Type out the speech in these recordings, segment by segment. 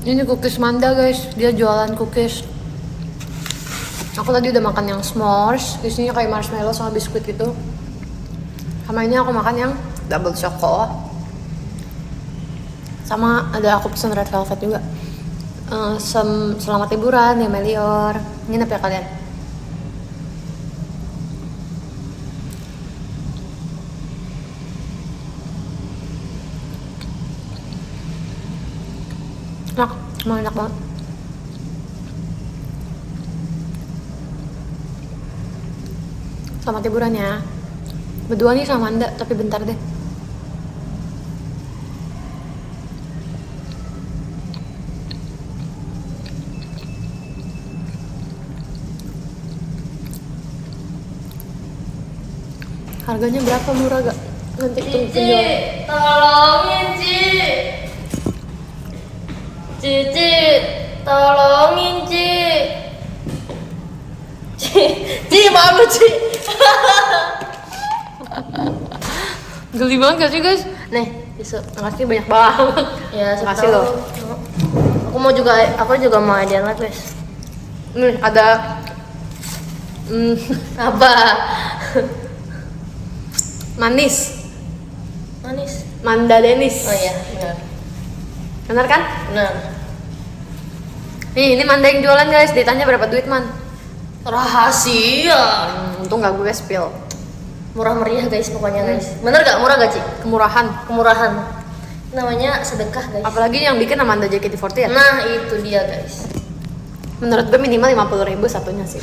Ini cookies Manda guys, dia jualan cookies. Aku tadi udah makan yang s'mores, isinya kayak marshmallow sama biskuit gitu. Sama ini aku makan yang double choco. Sama ada aku pesen red velvet juga. Selamat liburan ya Melior. Nginep ya kalian. Enak banget. Selamat liburan ya. Berdua nih sama Anda, tapi bentar deh. Harganya berapa, murah gak? Nanti Cici, tolongin Cici, tolongin Cici, malu Ci. Geli banget gak sih guys? Nih, tisu. Makasih banyak banget. Ya, Makasih tahu. loh. Aku juga mau hadiah lagi guys. Nih ada Apa? manis. Manda Denis. Oh iya, benar. Benar kan? Benar. Nih, ini Manda yang jualan guys. Ditanya berapa duit, Man? Rahasia. Untung gak gue spill. Murah meriah guys pokoknya guys. Bener gak? Murah gak Ci? Kemurahan. Namanya sedekah guys. Apalagi yang bikin Amanda JKT48 ya? Nah itu dia guys. Menurut gue minimal 50.000 satunya sih.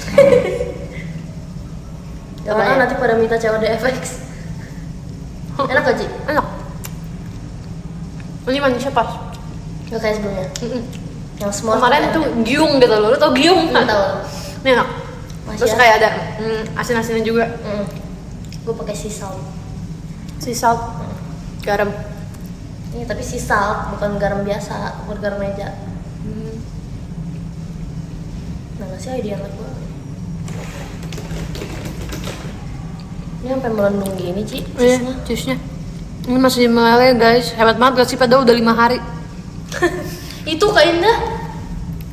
Jangan nanti pada minta COD FX. Enak gak Ci? Enak. Ini manisnya pas. Gak kayak sebelumnya. Yang semua Kemarin tuh giung gitu loh. Lo tau giung kan? tahu. Ini enak. Terus Masih kayak ada asin-asinnya juga. Gue pakai sea salt. Sea salt, garam. Ini tapi sea salt bukan garam biasa, bukan garam meja. Nah ngasih idea anak gue. Ini sampai melendung gini Ci. Iya, cheese-nya. Ini masih meleleh guys. Hebat banget gak sih? Padahal udah 5 hari. Itu Kak Indah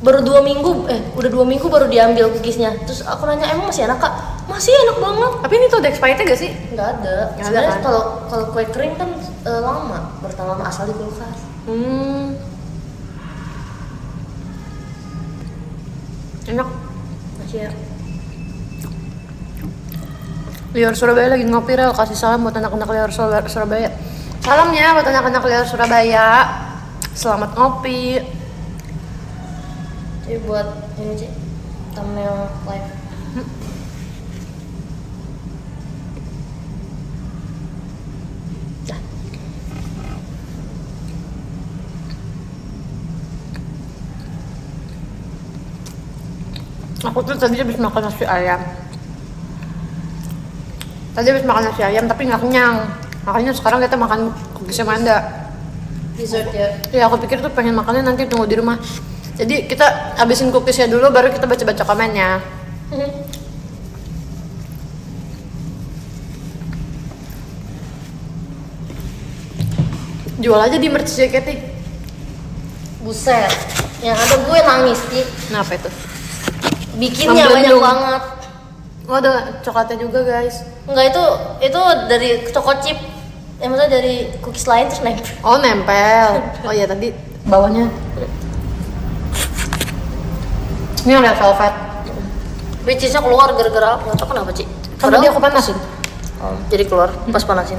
baru 2 minggu, udah 2 minggu baru diambil cookiesnya. Terus aku nanya emang masih enak Kak? Masih enak banget. Tapi ini tuh ada expirednya gak sih? Nggak ada. Nggak ada, Sebenarnya kan? kalau kue kering kan lama, bertahan lama asal di kulkas. Enak. Masih ya. Lior Surabaya lagi ngopi rel. Kasih salam buat anak-anak Lior Surabaya. Salam ya buat anak-anak Lior Surabaya. Selamat ngopi. Jadi buat ini Ci, thumbnail live. Dah. Aku tuh tadi habis makan nasi ayam. Tapi nggak kenyang. Makanya sekarang kita makan cookies Manda. Dessert ya. Ya aku pikir tuh pengen makannya nanti tunggu di rumah. Jadi kita habisin cookiesnya dulu baru kita baca-baca komennya. Jual aja di merch JKT. Buset. Yang ada gue nangis Ci. Kenapa itu? Bikinnya banyak Membendung. banget. Oh ada coklatnya juga guys. Enggak itu dari choco chip. Maksudnya dari cookies lain terus nempel. Oh nempel. Oh iya tadi bawahnya. Ini ada velvet. Cheese-nya keluar gara-gara nggak tahu kenapa Ci. Kan tadi aku panasin. Oh, jadi keluar pas panasin.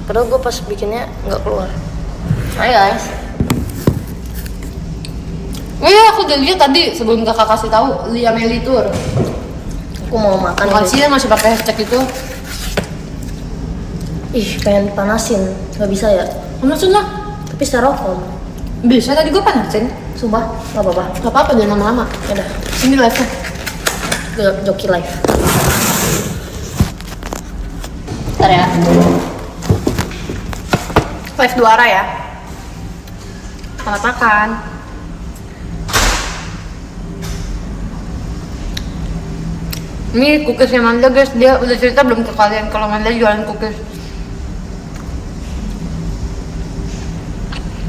Padahal gue pas bikinnya nggak keluar. Hai guys. Oh iya aku udah lihat tadi sebelum kakak kasih tahu Lia Meli Tour. Aku mau makan. Bukan sih masih pakai hashtag itu. Ih, pengen panasin. Nggak bisa ya. Panasin lah. Tapi styrofoam. Bisa tadi gue panasin. Sumpah, nggak apa-apa. Gak apa-apa jangan lama-lama. Yaudah, Sini live nya. joki live. Bentar ya. Live 2 arah ya. Selamat makan. Ini cookiesnya Manda guys, dia udah cerita belum ke kalian kalau Manda jualan cookies.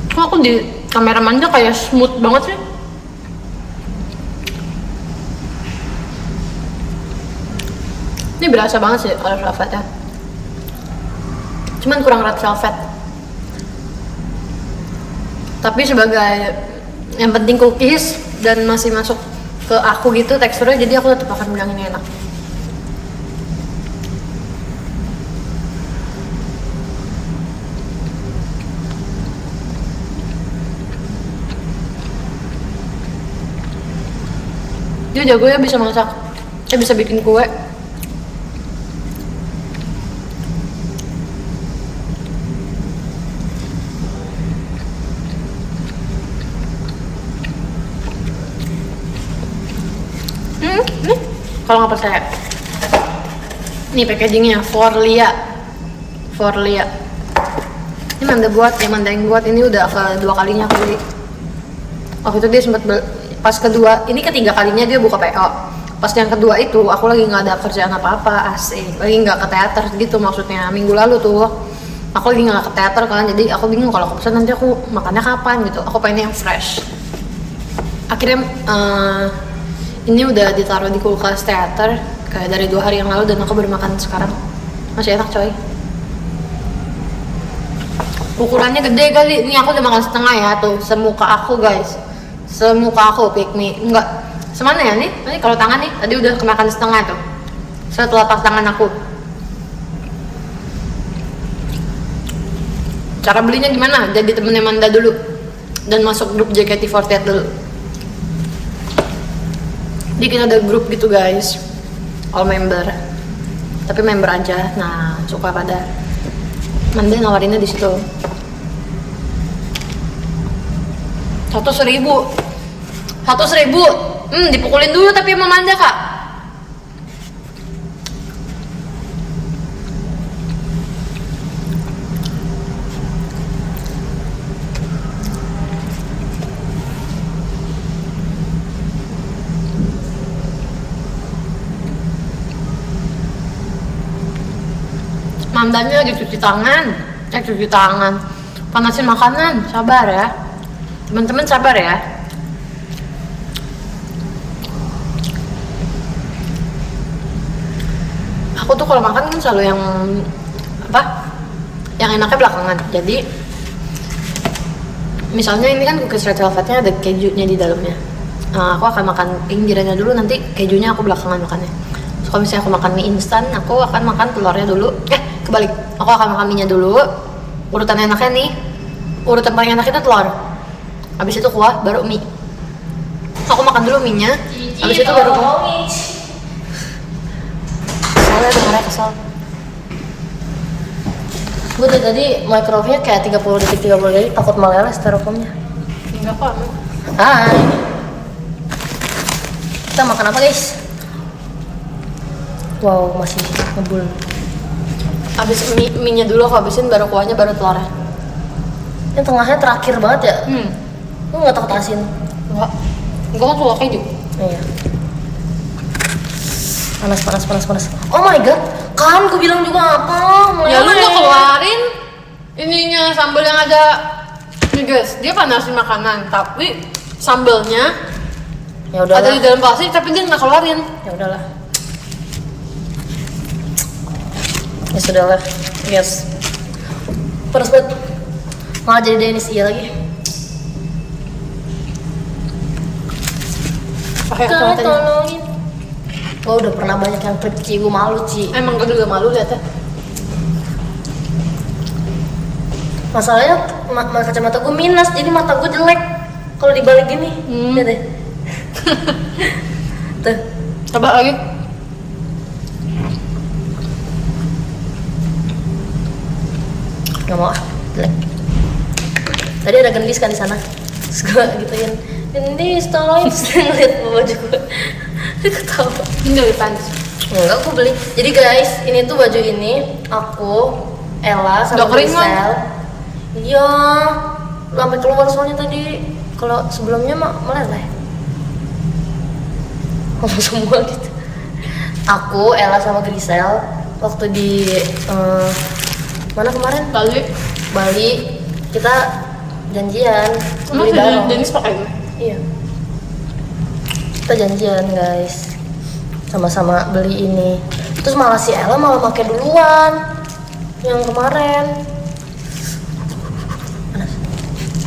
Kok aku Kameramannya kayak smooth banget sih. Ini berasa banget sih red velvetnya. Cuman kurang red velvet. Tapi sebagai yang penting cookies dan masih masuk ke aku gitu teksturnya, jadi aku tetap akan bilang ini enak. Dia jago ya bisa masak, dia bisa bikin kue. Nih, kalau nggak percaya, nih packagingnya Forlia. Ini Manda yang buat ini udah kedua kalinya aku beli. Waktu itu dia sempat pas kedua, ini ketiga kalinya dia buka PO. Pas yang kedua itu aku lagi nggak ada kerjaan apa-apa, asik, lagi nggak ke teater gitu, maksudnya minggu lalu tuh aku lagi nggak ke teater kan, jadi aku bingung kalau aku pesan nanti aku makannya kapan gitu, aku pengen yang fresh. Akhirnya ini udah ditaruh di kulkas teater kayak dari 2 hari yang lalu dan aku baru makan sekarang. Masih enak coy. Ukurannya gede kali, ini aku udah makan setengah ya tuh, semuka aku guys. Semuka aku pick me, enggak semana ya nih kalau tangan nih tadi udah kemakan setengah tuh setelapak tangan aku. Cara belinya gimana? Jadi temennya Manda dulu dan masuk grup JKT48 dulu. Jadi kita ada grup gitu guys, all member, tapi member aja. Nah suka pada Manda nawarinnya di situ. 100.000, dipukulin dulu tapi sama Manda kak. Mandanya lagi cuci tangan, panasin makanan, sabar ya teman-teman, sabar ya. Aku tuh kalau makan kan selalu yang enaknya belakangan. Jadi misalnya ini kan cookies red velvetnya ada kejunya di dalamnya, aku akan makan pinggirannya dulu, nanti kejunya aku belakangan makannya. So, kalau misalnya aku makan mie instan, aku akan makan telurnya dulu, kebalik, aku akan makan mie nya dulu. Urutan enaknya nih, urutan paling enak itu telur, habis itu kuah, baru mie. Aku makan dulu mie nya, habis itu baru kuah. Soalnya dengarnya kesel. Gue dari tadi microwave-nya kayak 30 detik, takut meleleh styrofoamnya. Enggak kok. Hai, kita makan apa guys? Wow, masih ngebul. Habis mie nya dulu aku habisin, baru kuahnya, baru telurnya. Yang tengahnya terakhir banget ya? Lu nggak takut asin? Enggak kan suka keju. Iya. Panas. Oh my god, kan gue bilang juga apa? Ya lu nggak keluarin ininya, sambal yang ada nih guys, dia panasin makanan tapi sambalnya ya udah ada di dalam plastik tapi dia nggak keluarin. Ya udahlah. Ya sudahlah, guys. Pedas banget. Malah jadi Dennis iya lagi. Pakai Kak, kacamata. tolongin. Gua udah pernah banyak yang klip Ci, gue malu Ci. Emang gue juga malu liatnya. Masalahnya kacamata gue minus, jadi mata gue jelek kalau dibalik gini. Lihat deh. Tuh. Coba lagi. Gak mau, jelek. Tadi ada gendis kan di sana. Terus gue gituin, gendis tolongin. Terus dia ngeliat baju gue. Dia ketawa. Ini dari Pants. Enggak, gue beli. Jadi guys, ini tuh baju ini aku, Ella sama Udah kering, Gisel. Iya, sampai keluar soalnya tadi. Kalau sebelumnya mah meleleh. Ngomong semua gitu. Aku, Ella sama Grisel waktu di mana kemarin? Balik. Bali. Kita janjian Emang beli bareng. Denis pakai gue? Iya. Kita janjian guys, sama-sama beli ini. Terus malah si Ella malah pakai duluan yang kemarin. Panas.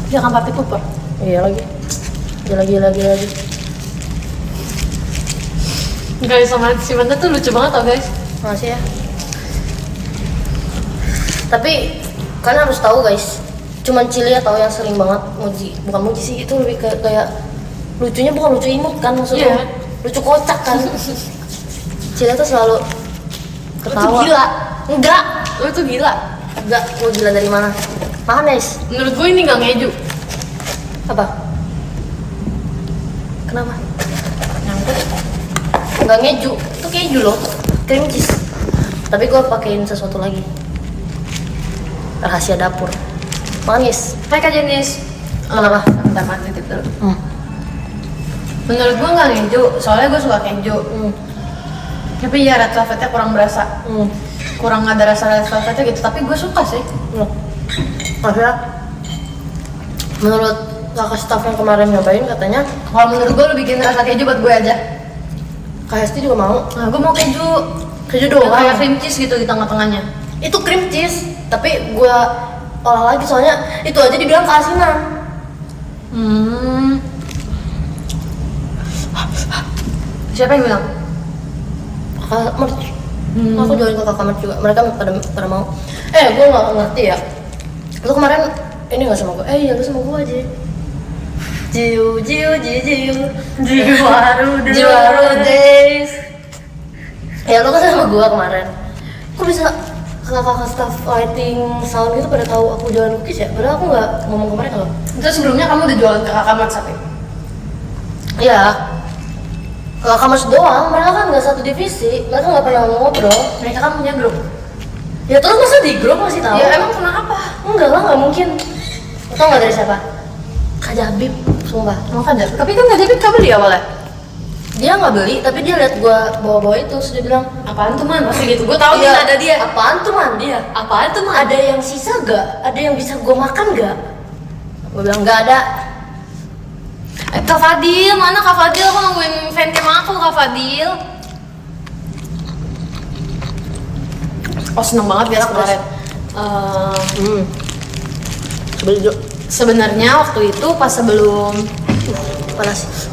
Dia kan papi Cooper. Iya lagi. Lagi. Guys, sama si Manda tuh lucu banget tau guys. Makasih ya. Tapi kalian harus tahu guys, cuman Cilia tahu yang sering banget muji, bukan muji sih, itu lebih ke kayak lucunya bukan lucu imut kan maksudnya, Iya. lucu kocak kan. Cilia tuh selalu ketawa. Lu tuh gila. Enggak, Lu tuh gila. lu gila dari mana? Makan guys. Menurut gue ini gak ngeju. Apa? Kenapa? Nyangkut. Enggak ngeju, itu keju loh, cream cheese. Tapi gue pakein sesuatu lagi. Rahasia dapur. Makan guys. Hai Kak Jenis. Kenapa? Bentar, maaf nitip dulu. Menurut gue gak ngeju, soalnya gue suka keju. Tapi ya red velvetnya kurang berasa. Kurang ada rasa red velvetnya gitu, tapi gue suka sih. Maksudnya menurut kakak staff yang kemarin nyobain katanya Kalau menurut gue lu bikin rasa keju buat gue aja. Kak Hesti juga mau Nah, gue mau keju doang. kayak cream cheese gitu di tengah-tengahnya. Itu cream cheese, tapi gua olah lagi soalnya itu aja dibilang keasinan. Siapa yang bilang? Kakak merch. Aku jualin ke kakak merch juga. Mereka pada mau. Gua nggak ngerti ya. Lu kemarin ini nggak sama gua? Iya lu sama gua aja. Jiu. Jiwaru days. Ya lu kan sama gua kemarin. Kok bisa kakak-kakak staff lighting sound gitu pada tahu aku jualan cookies ya? Padahal aku nggak ngomong ke mereka loh. Terus sebelumnya kamu udah jualan ke kakak Mat Sapi? Iya. Kakak mas doang, mereka kan nggak satu divisi, mereka nggak pernah ngobrol. Mereka kan punya grup. Ya terus masa di grup masih tahu? Ya emang kenapa? Enggak lah, nggak mungkin. Tau nggak dari siapa? Kak Jabib, sumpah. Emang kan tapi kan gak jadi kau beli awalnya? Dia nggak beli, tapi dia lihat gua bawa-bawa itu, terus dia bilang, Apaan tuh man? Pasti gitu, gue tahu "Iya, nih ada dia. Apaan tuh man? Dia. Apaan tuh man? Ada yang sisa gak? Ada yang bisa gua makan gak? Gua bilang nggak ada. Kak Fadil, mana Kak Fadil? Aku nungguin fancam aku, Kak Fadil. Oh seneng banget guys kemarin. Beli dulu. Sebenarnya waktu itu pas sebelum Panas.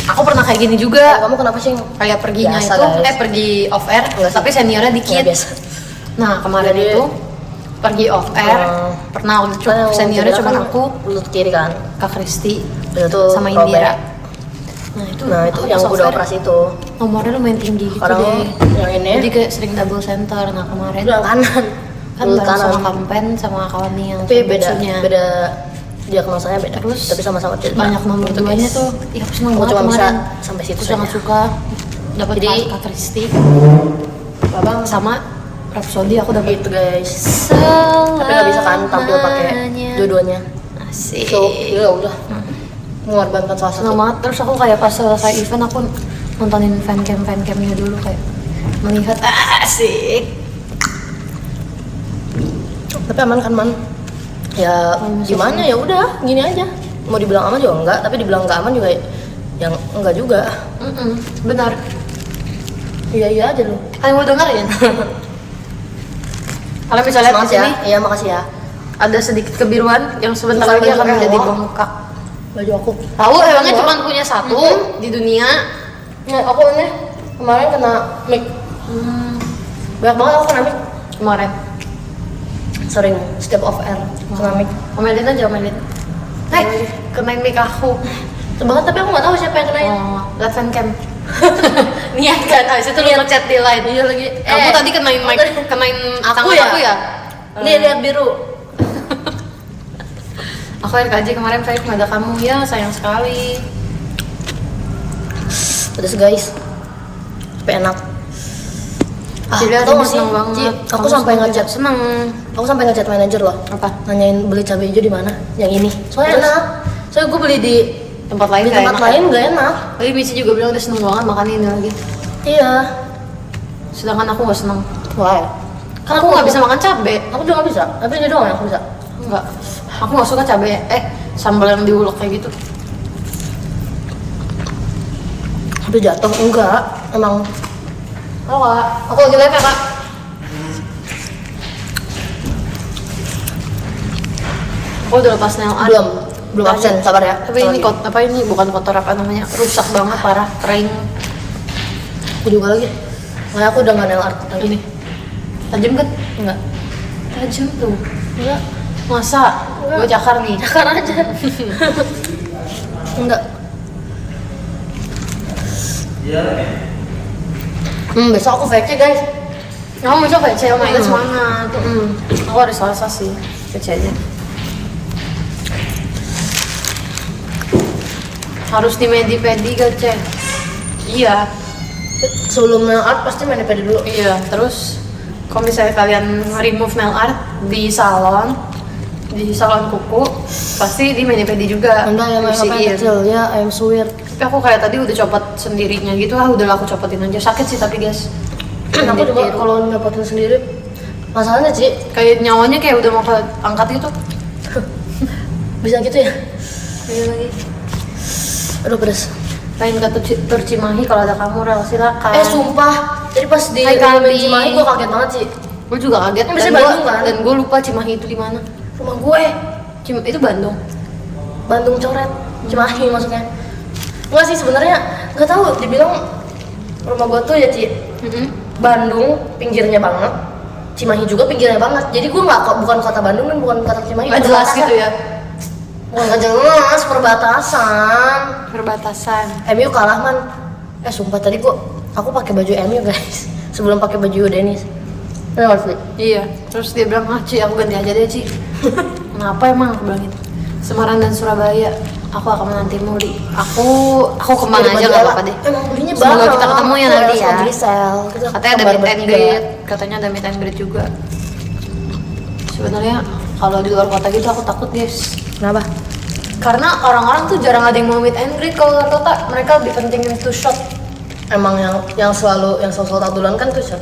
aku pernah kayak gini juga. Kamu kenapa sih? Kayak perginya Biasa, itu, guys. pergi off air, Enggak sih. tapi seniornya Ya, dikit. biasa. Nah kemarin Jadi- itu pergi off air, pernah Kan seniornya yang cuma kan aku, lutut kiri kan. Kak Kristi, Itu sama robek. Indira. Nah itu, Nah itu aku yang pas udah off air, operasi itu. nomornya lumayan tinggi gitu Sekarang deh. yang ini Jadi kayak sering double center. Nah kemarin itu yang kanan. kan Lutut bareng sama kanan. Kampen sama kawan nih yang Tapi beda Senbetsunya. dia kenal saya beda. Terus tapi sama-sama tidak. banyak nomor Gitu, duanya guys. tuh. Iya aku seneng Aku banget cuma bisa kemarin. sampai situ Aku sangat saja. suka dapat Jadi- Kak Kristi, Babang sama Rhapsody aku dapat. Gitu guys. Selamanya. Tapi nggak bisa kan tampil pakai dua-duanya. Asik. So ya udah. Mengorbankan salah satu. Seneng banget. Terus aku kayak pas selesai event aku nontonin fancamnya dulu kayak melihat asik. Tapi aman kan man? Ya gimana ya udah gini aja. Mau dibilang aman juga enggak, tapi dibilang enggak aman juga yang enggak juga. Benar. Iya aja lu. Kalian mau dengerin? Kalau misalnya di Semangat ya. sini Iya makasih ya. ada sedikit kebiruan yang sebentar Bukan lagi baju akan menjadi elok. bengkak. Baju aku. Tahu emangnya Enggak. cuma punya satu di dunia. Nah, aku ini kemarin kena mic. Banyak banget aku kena mic. Kemarin. Sering setiap off air kena mic. Omelin aja omelin. Kenain mic aku. Banget tapi aku nggak tahu siapa yang kenain. Oh, lihat fancam. Niat kan, habis itu lu ngechat di line. Iya lagi. Kamu tadi kenain mic, kenain Aku tangan ya? aku ya? Nih lihat biru. Aku RKJ kemarin saya ada kamu ya, sayang sekali. Pedes guys. Tapi enak. Jadi tau aku nggak sih, seneng banget. Ci, aku Kamu sampai seneng ngechat. seneng. Aku sampai ngechat manajer loh. Apa? Nanyain beli cabai hijau di mana? Yang ini. Soalnya Terus? enak. Soalnya gue beli di Tempat lain di nggak tempat enak. lain nggak enak. Tapi Michi juga bilang udah seneng banget makan ini lagi. Iya. Sedangkan aku nggak seneng. Why? Kan aku nggak bisa makan cabe. Aku juga nggak bisa. Tapi dia doang yang aku bisa. Enggak. Aku nggak suka cabai. Sambal yang diulek kayak gitu. Tapi jatuh enggak, emang. Oh, Kak. Aku lagi live ya, Kak. Aku udah lepas nail art. Belum absen, sabar ya. Tapi ini ini bukan kotor apa namanya? Rusak banget, parah, kering. Aku juga lagi. Makanya aku udah nggak nail art lagi. Ini. Tajam kan? Enggak. Tajam tuh. Enggak. Masa? Gue cakar nih. Cakar aja. Enggak. Besok aku VC guys. Kamu besok VC, oh my god, semangat. Aku hari Selasa sih, VC aja. Harus di pedi kan, Cek? Iya. Sebelum nail art pasti main pedi dulu. Iya, terus kalau misalnya kalian remove nail art di salon kuku, pasti di pedi juga. Enggak ya, main apa yang kecil ya, ayam suwir. Tapi aku kayak tadi udah copot sendirinya gitu, udah aku copotin aja. Sakit sih tapi guys. Aku juga kalau nyopotin sendiri, masalahnya Ci, kayak nyawanya kayak udah mau angkat gitu. bisa gitu ya? Iya lagi. Aduh pedes. Pengen ke Tur Cimahi kalau ada kamu, Rel, silakan. Sumpah, jadi pas di Hai, Kami. Cimahi gue kaget banget sih. Gue juga kaget. Kan biasanya Bandung kan? Dan gue lupa Cimahi itu di mana. Rumah gue, Itu Bandung. Bandung coret, Cimahi maksudnya. Enggak sih sebenarnya, nggak tahu. Dibilang rumah gue tuh ya Ci, Bandung pinggirnya banget, Cimahi juga pinggirnya banget. Jadi gue bukan kota Bandung dan bukan kota Cimahi. Nggak jelas gitu ya. Nggak jelas, perbatasan. MU kalah man. Sumpah tadi aku pakai baju MU guys, sebelum pakai baju Dennis. Iya, terus dia bilang, Ci, aku ganti aja deh, Ci. Kenapa emang? Aku bilang gitu. Semarang dan Surabaya, aku akan menantimu di. Aku kemana aja nggak apa-apa deh. Emang belinya Semoga kita ketemu ya nanti ya. Katanya ada meet and greet, juga. Sebenarnya kalau di luar kota gitu aku takut guys. Kenapa? Karena orang-orang tuh jarang ada yang mau meet and greet kalau luar kota. Mereka lebih pentingin two shot. Emang yang selalu tak duluan kan two shot.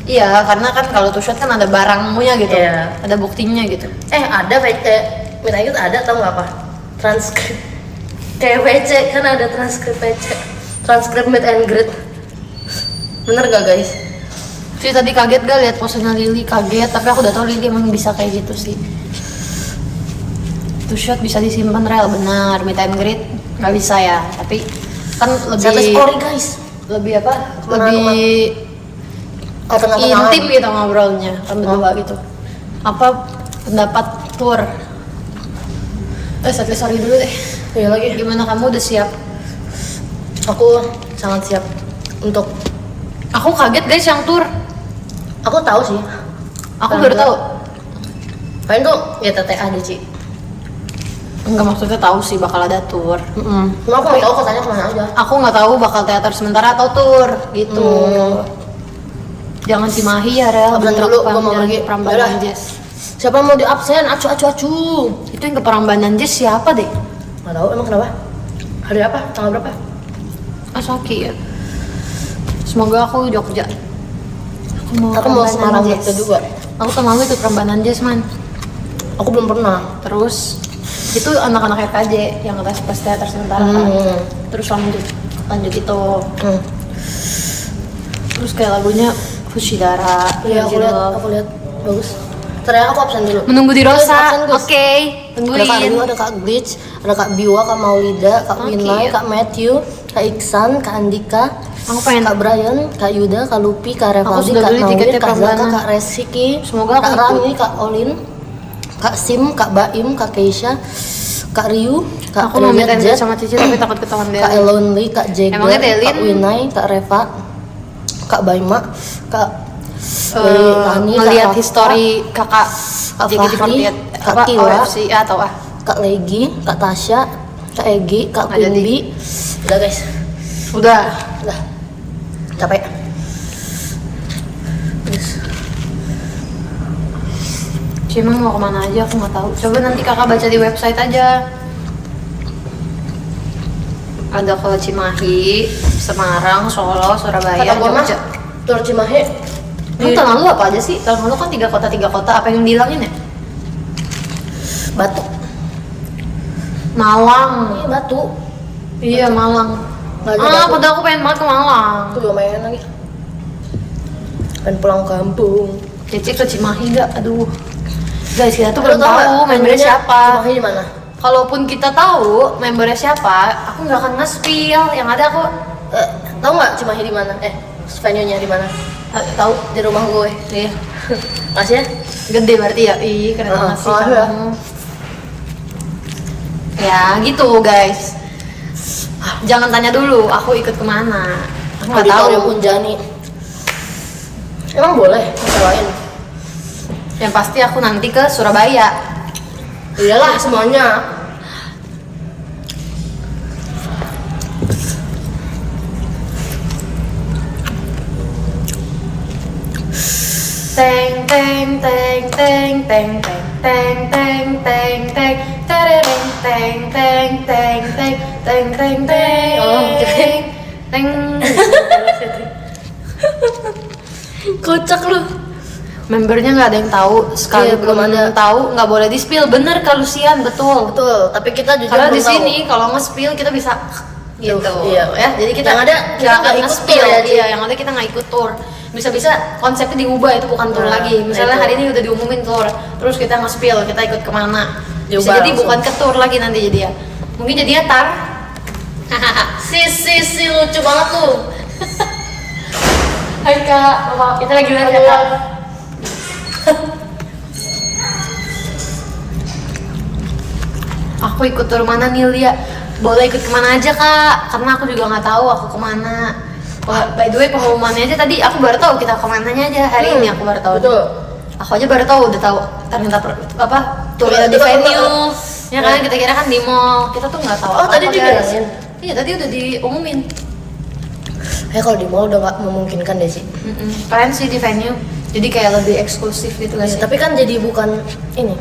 Iya, karena kan kalau two shot kan ada barangnya gitu, Iya. ada buktinya gitu. Ada VC, meet and greet ada, tau nggak apa? Transkrip. Kayak VC kan ada transkrip VC, transkrip meet and greet. Bener gak guys? Sih tadi kaget gak lihat posenya Lily, kaget. Tapi aku udah tahu Lily emang bisa kayak gitu sih. Two shot bisa disimpan, Rel, benar. Meet and greet nggak bisa ya, tapi kan lebih story guys. Lebih apa? Kemana, lebih intim gitu ngobrolnya kan berdua gitu. Apa pendapat tour? Sorry dulu deh. Iya lagi. Gimana, kamu udah siap? Aku sangat siap untuk. Aku kaget guys yang tour. Aku tahu sih. Aku baru tahu. Paling tuh ya TTA deh Ci. Enggak, maksudnya tahu sih bakal ada tour. Cuma aku nggak tahu katanya kemana aja. Aku nggak tahu bakal teater sementara atau tour gitu. Jangan Cimahi ya, Rel. Absen dulu, gua mau pergi. Prambanan Jazz. Siapa yang mau di absen? Acu. Itu yang ke Prambanan Jazz siapa deh? Nggak tahu, emang kenapa? Hari apa? Tanggal berapa? Asaki ya. Semoga aku Jogja. Aku mau Semarang itu juga. Aku kemarin itu Prambanan Jazz, man. Aku belum pernah. Terus itu anak-anak RKJ yang pas teater sementara kan. Terus lanjut itu. Terus kayak lagunya Fushidara. Iya, aku lihat bagus. Ternyata aku absen dulu. Menunggu di Rosa. Absen, Oke, tungguin. Ada Kak Rio, ada Kak Glitch, ada Kak Biwa, Kak Maulida, Kak Winai, Kak Matthew, Kak Iksan, Kak Andika, Aku pengen Kak Brian, Kak Yuda, Kak Lupi, Kak Revaldi, sudah Kak beli Nawi, tiketnya Kak Zaka, Prambanan. Kak Resiki, Semoga aku Kak ikut. Rani, Kak Olin, Kak Sim, Kak Baim, Kak Keisha, Kak Riu, Kak aku mau minta Jet, sama Cici tapi takut ketahuan dia. Kak Elonly, Kak Jagger, Emangnya Delin? Kak Winai, Kak Reva, Kak Baima, Kak Lani, ngelihat Kak Rafa, history kakak Kak JKT48 Fahri, Kak apa Kiwa, OFC atau Kak Legi, Kak Tasya, Kak Egi, Kak Nggak jadi. Quimby. Udah guys, udah. capek. Cuma mau kemana aja aku nggak tahu. Coba nanti kakak baca di website aja. Ada ke Cimahi, Semarang, Solo, Surabaya, Kata gua mah, Jogja. Tur Cimahi. Tahun lalu apa aja sih? Tahun lalu kan 3 kota, apa yang dihilangin ya? Batu. Malang. Iya Batu. Iya, Malang. Nggak ada Batu. Padahal aku pengen banget ke Malang. Aku juga main lagi. Pengen pulang kampung. Cici ke Cimahi gak? Aduh. Guys, kita tuh Lu belum tau nggak tahu membernya siapa. Cimahi di mana? Kalaupun kita tahu membernya siapa, aku nggak akan nge-spill. Yang ada aku Tahu nggak Cimahi di mana? Venue-nya di mana? tahu. Di rumah gue. Iya. Masih ya? Gede berarti ya. Ih, keren banget sih makasih ya. kamu. Ya, gitu guys. Jangan tanya dulu, aku ikut kemana. Aku nggak tahu. Auditorium Unjani. Emang boleh ngelain? Yang pasti aku nanti ke Surabaya. Iyalah semuanya. Teng teng teng teng teng teng teng teng teng teng tereng teng teng teng teng teng teng teng Oh, keren. teng. Kocak lu. Membernya nggak ada yang tahu, sekali Iya, belum ada. tahu nggak boleh di spill. Bener kalau Sian, betul. Betul, tapi kita jujur Karena belum di tahu. sini kalau nge-spill kita bisa gitu. Iya. Ya, jadi kita Yang ada, kita nggak akan nggak ikut nge-spill tour ya, Ci? Iya, yang ada kita nggak ikut tour. Bisa-bisa konsepnya diubah, itu bukan tour Nah, lagi. Misalnya itu. hari ini udah diumumin tour, terus kita nge-spill, kita ikut kemana. Bisa Diubah jadi langsung. bukan ke tour lagi nanti jadi ya. Mungkin jadinya tar. Si lucu banget lu. Hai Kak, Bapak, kita lagi lihat ya Kak. Aku ikut tur mana nih Lia? Boleh ikut kemana aja Kak? Karena aku juga nggak tahu aku kemana. By the way pengumumannya aja tadi aku baru tahu kita kemananya aja hari ini aku baru tahu. Betul. Aku aja baru tahu udah tahu ternyata apa turnya di Betul, venue. Ya kan Ya. kita kira kan di mall. Kita tuh nggak tahu. Oh, tadi apa-apa, dibilangin? guys. Iya tadi udah diumumin. Kalau di mall udah nggak memungkinkan deh sih. Keren sih di venue. Jadi kayak lebih eksklusif gitu gak Ya, sih? tapi kan jadi bukan ini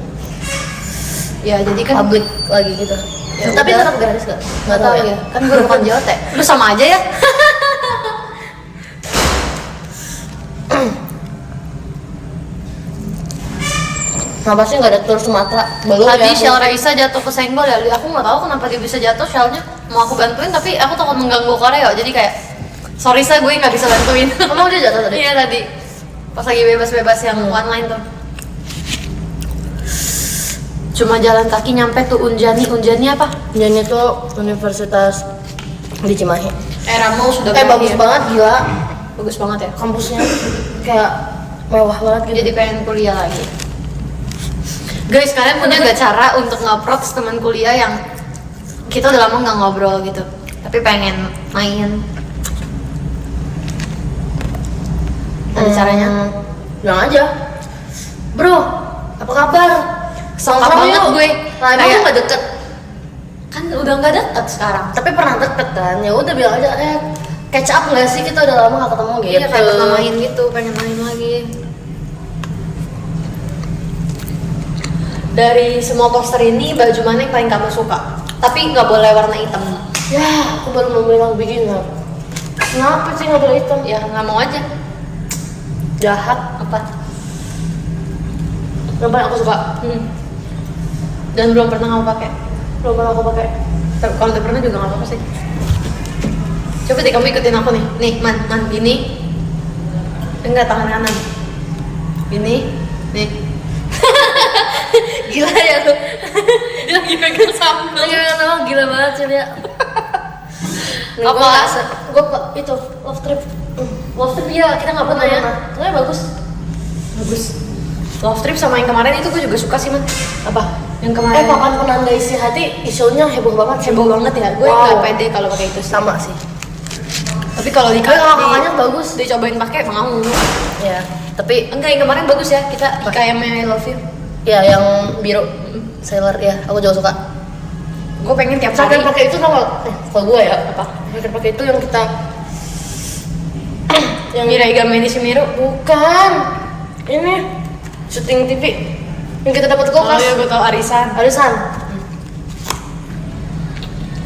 Ya jadi kan public lagi gitu. Ya Tapi udah. tetap gratis gak? nggak tahu ya. Kan gue bukan JOT. Lu sama aja ya. Kenapa sih nggak ada tur Sumatera? Belum Tadi ya? Shell Raisa jatuh ke senggol ya. Aku nggak tahu kenapa dia bisa jatuh shellnya. Mau aku bantuin tapi aku takut mengganggu Koreo. Jadi kayak sorry gue nggak bisa bantuin. Emang dia jatuh tadi? Iya tadi. Pas lagi bebas-bebas yang online tuh. Cuma jalan kaki nyampe tuh Unjani. Unjani apa? Unjani itu universitas di Cimahi. Era mau sudah Bagus berakhir. banget gila. Bagus banget ya. Kampusnya kayak mewah banget gitu. Jadi pengen kuliah lagi. Guys, kalian punya gak cara untuk nge-approach teman kuliah yang kita udah lama nggak ngobrol gitu, tapi pengen main? Ada caranya? Bilang aja, bro, apa kabar? Songkak Nongkrong banget yuk. gue. Nah, emang Kayak- lu nggak deket, Kan udah nggak deket sekarang. tapi pernah deket kan? Ya udah bilang aja, catch up nggak sih, kita udah lama nggak ketemu gitu. Iya, kayak pernah main gitu, pengen main lagi. Dari semua poster ini, baju mana yang paling kamu suka? Tapi nggak boleh warna hitam. Ya, aku baru mau bilang beginner. Kenapa sih nggak boleh hitam? Ya nggak mau aja. Jahat. Apa? Yang paling aku suka. Dan belum pernah kamu pakai. Belum pernah aku pakai. Kalau udah pernah juga nggak apa-apa sih. Coba deh kamu ikutin aku nih. Nih, man, gini. Enggak, tangan kanan. Gini, nih. Gila ya lu. Dia lagi pegang sambal. Lagi memang gila banget sih dia. Apa? Gue itu love trip. Love trip ya, kita nggak pernah ya. Ternyata bagus. Bagus. Love trip sama yang kemarin itu gue juga suka sih, man. Apa? Yang kemarin. Papan penanda isi hati, isunya heboh banget sih. Heboh banget ya. Gue Wow. nggak pede kalau pakai itu sih. Sama sih. Tapi kalau Tapi kalau kakaknya bagus. dicobain pakai mau. Ya, tapi Enggak, yang kemarin bagus ya. Kita IKM I Love You. ya yang biru sailor ya, aku juga suka. Gue pengen tiap hari. Sampai pakai itu tau gak? Kalau gue ya apa? Sampai pakai itu yang kita Yang Mirai Gameni Shimiru. bukan ini syuting TV yang kita dapat Oh kulkas. iya, gue tau arisan. Arisan.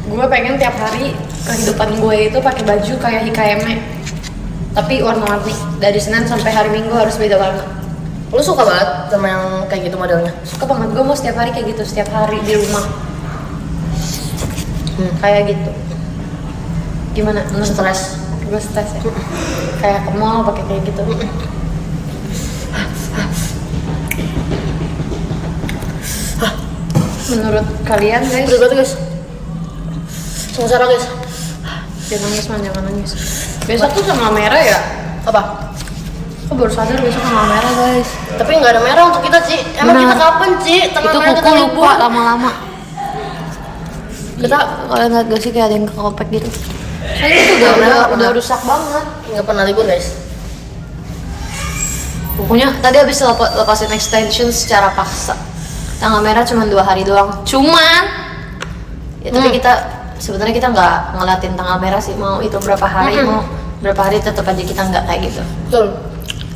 Gue pengen tiap hari kehidupan gue itu pakai baju kayak HKM, tapi warna-warni. Dari Senin sampai hari Minggu harus beda warna. Lu suka banget sama yang kayak gitu modelnya? Suka banget, gue mau setiap hari kayak gitu, setiap hari di rumah. Kayak gitu. Gimana? Lu Stres. Gue stres ya. Kayak ke mall pakai kayak gitu. Menurut kalian guys, Betul banget guys. Sengsara guys. jangan nangis man, jangan nangis. Besok tuh sama merah ya? Apa? Aku baru sadar besok sama merah guys. Tapi nggak ada merah untuk kita Ci. Emang Benar. kita kapan Ci? Tengah Itu merah kuku kita lupa libur. lama-lama. Kita kalian lihat gak sih kayak ada yang kekopek gitu? Saya itu udah rusak banget. Nggak pernah libur guys. Pokoknya tadi habis lepasin extension secara paksa. Tanggal merah cuma 2 hari doang. Cuman ya tapi kita sebenarnya kita nggak ngeliatin tanggal merah sih, mau itu berapa hari, mau berapa hari tetap aja kita nggak kayak gitu. Betul.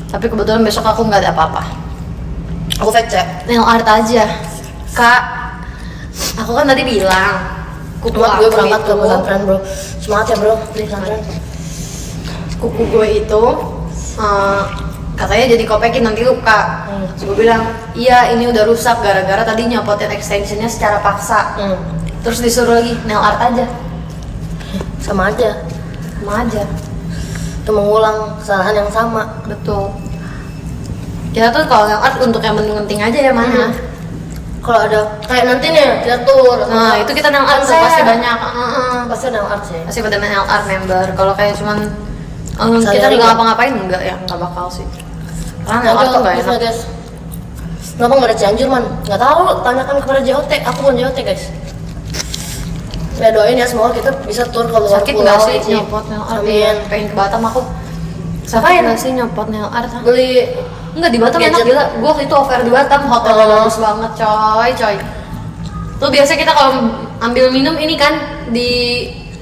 Tapi kebetulan besok aku nggak ada apa-apa. Aku VC. Nail art aja. Kak, aku kan tadi bilang kuku Buat gue aku berangkat ke itu, pesantren bro. Semangat ya bro di pesantren. kuku gue itu katanya jadi kopekin nanti luka. Terus gue bilang, iya ini udah rusak gara-gara tadi nyopotin extensionnya secara paksa. Terus disuruh lagi nail art aja, Sama aja. sama aja. Itu mengulang kesalahan yang sama. Betul. Kita tuh kalau nail art untuk yang penting-penting aja ya mana. Kalau ada kayak nanti nih kita tur. Nah itu kita nail art tuh Konser. pasti banyak. Pasti ada art sih. Pasti pada nail art member. Kalau kayak cuman kita Sehari-hari nggak ya? ngapa-ngapain enggak ya, nggak bakal sih. Karena nail art tuh nggak enak. guys. Kenapa nggak ada Cianjur man? Nggak tahu. Tanyakan kepada JOT. Aku bukan JOT guys. Ya doain ya semoga kita bisa tur ke luar Sakit pulau. nggak sih Ci. nyopot nail art? Amin. Pengen ke Batam aku. Sakit Ngapain? nggak sih nyopot nail art? Beli Enggak, di Batam enak Gadget. gila. Gua waktu itu offer di Batam, hotelnya bagus banget coy. Tuh biasa kita kalau ambil minum ini kan di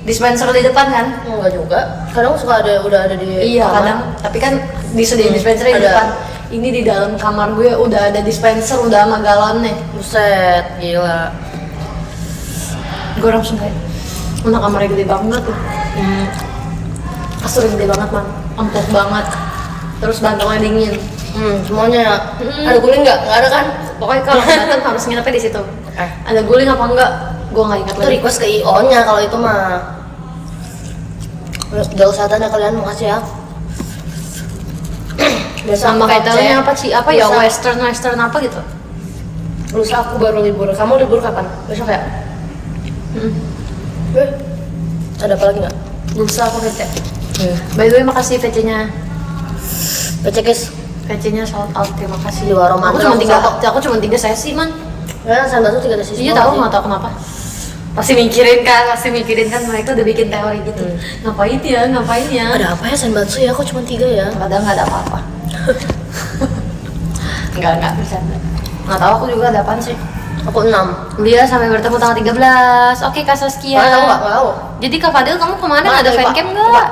dispenser di depan kan? enggak juga. Kadang suka ada udah ada di Iya kamar. kadang, tapi kan disediain dispenser di ada. depan. Ini di dalam kamar gue udah ada dispenser, udah sama galonnya. Buset, gila. Gue langsung kayak, mana kamarnya gede banget tuh. Kasur gede banget man, empuk banget. Terus bantongnya dingin. Semuanya ya. Ada guling nggak? Nggak ada kan? Pokoknya kalau ke Batam harus nginepnya di situ. Ada guling apa enggak? Gue nggak ingat Itu lagi. request ke IO-nya kalau itu mah. Udah kesehatan ya kalian, makasih ya. Biasa Sama aku hotelnya VC. apa sih? Apa ya? Lusa. Western apa gitu? Lusa aku baru libur. Kamu libur kapan? Besok ya? Ada apa lagi nggak? Lusa aku VC. By the way makasih VC-nya. VC guys. VC-nya shout out, terima kasih. Di warung Aku makan cuma aku aku cuma 3 sesi man. Ya, saya batu 3 sesi. Iya tahu nggak tahu kenapa. Pasti mikirin kan mereka udah bikin teori gitu. Ngapain ya? Ada apa ya senbatsu ya? Kok cuma 3 ya? Padahal nggak ada apa-apa. Enggak bercanda. Nggak tahu aku juga ada apaan sih. Aku 6. Kuliah sampai bertemu tanggal 13. Oke Kak Saskia. Mana tahu nggak? Nggak tahu. Jadi Kak Fadil kamu kemarin Mana ada tadi, Pak? fancam nggak?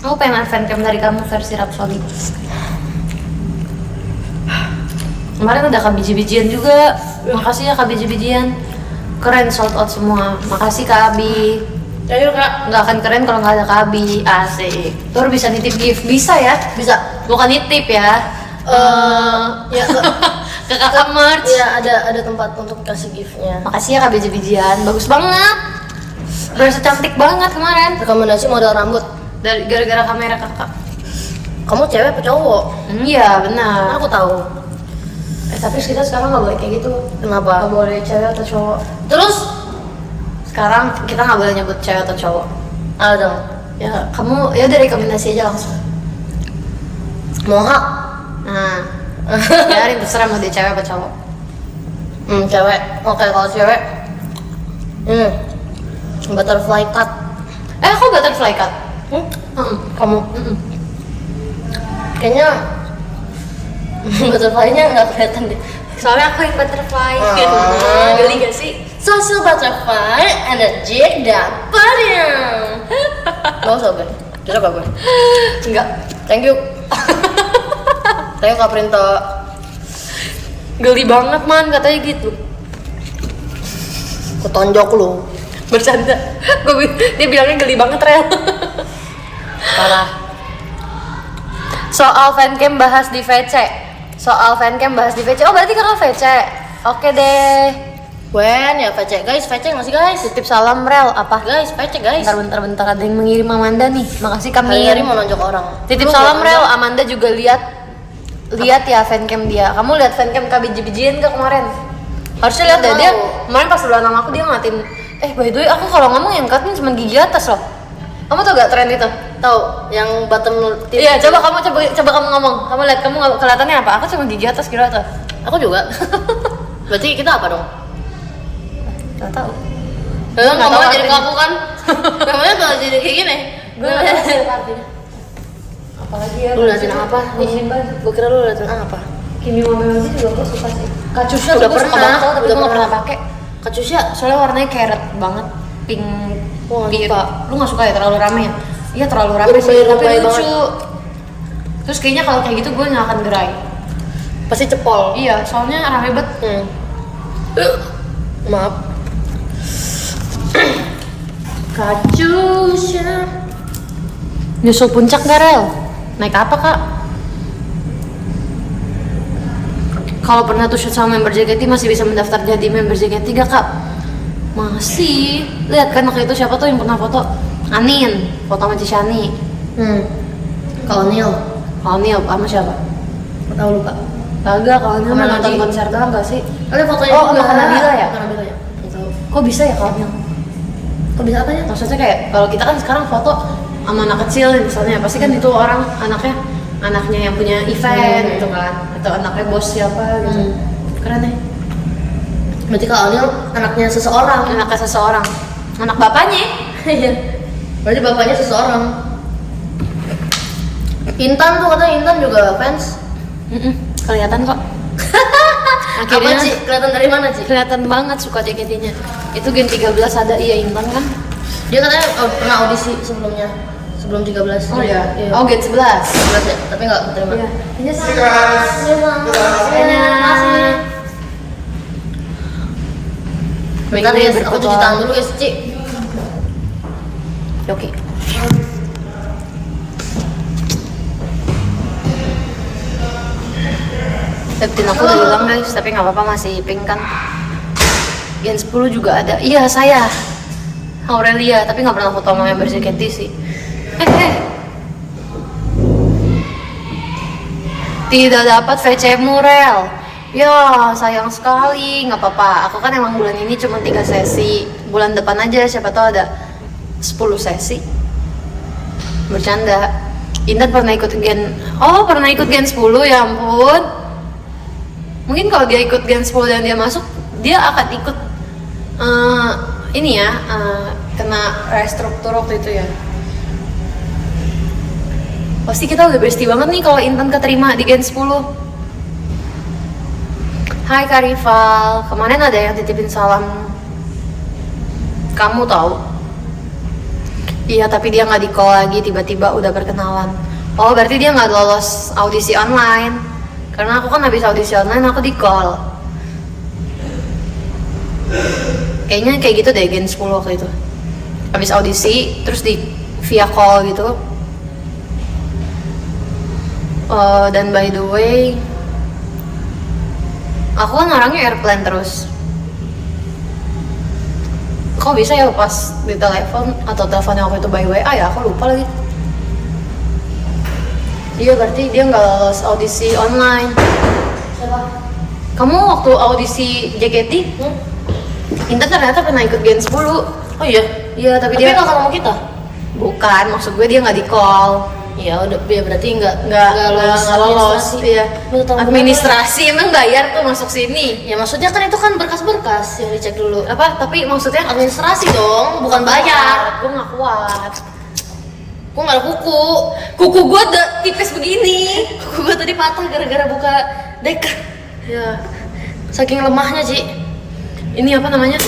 Aku pengen ada fancam dari kamu versi Rhapsody. Kemarin ada Kak Biji-bijian juga. Makasih ya Kak Biji-bijian. Keren sold out semua. Makasih Kak Abi. Ayo kak. Nggak akan keren kalau nggak ada Kak Abi. Asik. Tur bisa nitip gift, bisa ya? Bisa. Bukan nitip ya. Ya Ke kakak merch. Iya ada tempat untuk kasih giftnya. Makasih ya Kak Biji-bijian. Bagus banget. Berasa cantik banget kemarin. Rekomendasi model rambut. Dari gara-gara kamera kakak. Kamu cewek apa cowok? Iya benar. Aku tahu. Tapi kita sekarang nggak boleh kayak gitu. Kenapa? Nggak boleh cewek atau cowok. Terus Sekarang kita nggak boleh nyebut cewek atau cowok. ada dong. Ya kamu ya udah rekomendasi aja langsung. Moha. Nah, biarin terserah mau dia cewek apa cowok. Cewek. Oke kalau cewek. Butterfly cut. Aku butterfly cut. Kamu Mm-mm. kayaknya butterfly-nya nggak kelihatan deh. Soalnya aku yang butterfly. Oh. Geli gak sih? Social butterfly, energi dan podium. Gak usah gue. Cocok gak gue? Enggak. Thank you. Thank you Kak Printo. Geli banget man katanya gitu. Kutonjok lu. Bercanda. Dia bilangnya geli banget Rel. Parah. Soal fancam bahas di VC. Soal fancam bahas di VC. Oh berarti kakak VC. Oke deh. Wen ya VC guys, VC nggak sih guys? Titip salam Rel. Apa? Guys, VC guys. Bentar ada yang mengirim Amanda nih. Makasih kami. Hari-hari mau nonjok orang. Titip Lu salam gua- Rel. Amanda juga lihat ya fancam dia. Kamu lihat fancam Kak biji-bijian gak kemarin? Harusnya lihat deh Nggak dia. tahu. Kemarin pas duluan sama aku dia ngatin. By the way aku kalau ngomong yang ngatin cuma gigi atas loh. Kamu tau gak tren itu? Tahu yang bottom tip. Iya, coba kamu ngomong. Kamu lihat kamu kelihatannya apa? Aku cuma gigi atas kira tuh. Aku juga. Berarti kita apa dong? Gak tahu. Nggak Nggak mau tahu jadi artinya. kaku kan? Namanya kalau jadi kayak gini. Gue nggak tahu sih apa artinya. Apalagi ya? Lu liatin apa? Gue kira lu liatin apa? Kimi Momonoji juga gue suka sih. Kacusha Udah tuh gue suka pernah, banget tau, tapi udah gue nggak pernah. pernah pakai. Kacusha. Soalnya warnanya carrot banget, pink. Wah, pink. suka. Lu nggak suka ya terlalu rame ya? Iya terlalu rame Gue sih, tapi lebay lucu. Terus kayaknya kalau kayak gitu gue nggak akan gerai. Pasti cepol. Iya, soalnya rame banget. Maaf. Kacusha. Nyusul puncak gak Rel? Naik apa kak? Kalau pernah tuh shoot sama member JKT masih bisa mendaftar jadi member JKT gak kak? Masih. Lihat kan waktu itu siapa tuh yang pernah foto? Anin, foto sama Cishani. Kalau Neil, Kalau Neil sama siapa? nggak tahu lupa. Kagak, kalau Neil Sama mah nonton Naji. konser doang gak sih? Ada fotonya Oh, juga. sama Nabila ya? Sama Nabila ya. Nggak tahu. Kok bisa ya kalau Neil? Kok bisa apanya? Maksudnya kayak kalau kita kan sekarang foto sama anak kecil misalnya pasti kan itu orang anaknya yang punya event gitu kan, atau anaknya bos siapa gitu. Keren ya. Berarti kalau Neil anaknya seseorang. Anaknya seseorang, anak bapaknya. Iya. Berarti bapaknya seseorang. Intan tuh katanya Intan juga fans. Kelihatan kok. Apa Akhirnya sih? Kelihatan dari mana sih? kelihatan banget suka JKT-nya. Itu Gen 13 ada Intan kan? Dia katanya pernah audisi sebelumnya. Sebelum 13. Oh iya. Iya. Oh Gen 11. 11 ya, tapi nggak keterima. Iya. Ini sih. Bentar ya, aku cuci tangan dulu guys, Ci. Oke. Leptin aku udah hilang guys, tapi nggak apa-apa masih pink kan. Gen 10 juga ada. Iya saya. Aurelia, tapi nggak pernah foto sama member JKT sih. Tidak dapat VC Murel. Ya sayang sekali, nggak apa-apa. Aku kan emang bulan ini cuma 3 sesi. Bulan depan aja siapa tahu ada 10 sesi. Bercanda. Intan pernah ikut pernah ikut Gen 10 ya ampun. Mungkin kalau dia ikut Gen 10 dan dia masuk, dia akan ikut kena restruktur waktu itu ya. Pasti kita udah bestie banget nih kalau Intan keterima di Gen 10. Hai Kak Rival, kemarin ada yang titipin salam. Kamu tahu? Iya, tapi dia nggak di-call lagi, tiba-tiba udah perkenalan. Oh, berarti dia nggak lolos audisi online. Karena aku kan habis audisi online, aku di-call. Kayaknya kayak gitu deh, Gen 10 waktu itu. Habis audisi, terus via call gitu. Dan by the way, aku kan orangnya airplane terus. Kok bisa ya pas di telepon atau teleponnya waktu itu by WA ya, aku lupa lagi. Iya berarti dia nggak lolos audisi online. Siapa? Kamu waktu audisi JKT, Intan ternyata pernah ikut Gen 10. Oh iya? Iya tapi Tapi dia nggak ketemu kita? bukan, maksud gue dia nggak di call. Iya, udah ya berarti nggak Nggak lolos. Iya. Lu tahu Administrasi emang bayar tuh masuk sini. Ya maksudnya kan itu kan berkas-berkas yang dicek dulu. Apa? Tapi maksudnya Administrasi dong, bukan bayar. Gue nggak kuat. Gue nggak ada kuku. Kuku gue udah tipis begini. Kuku gue tadi patah gara-gara buka dek. Ya. Saking lemahnya, Ci. Ini apa namanya?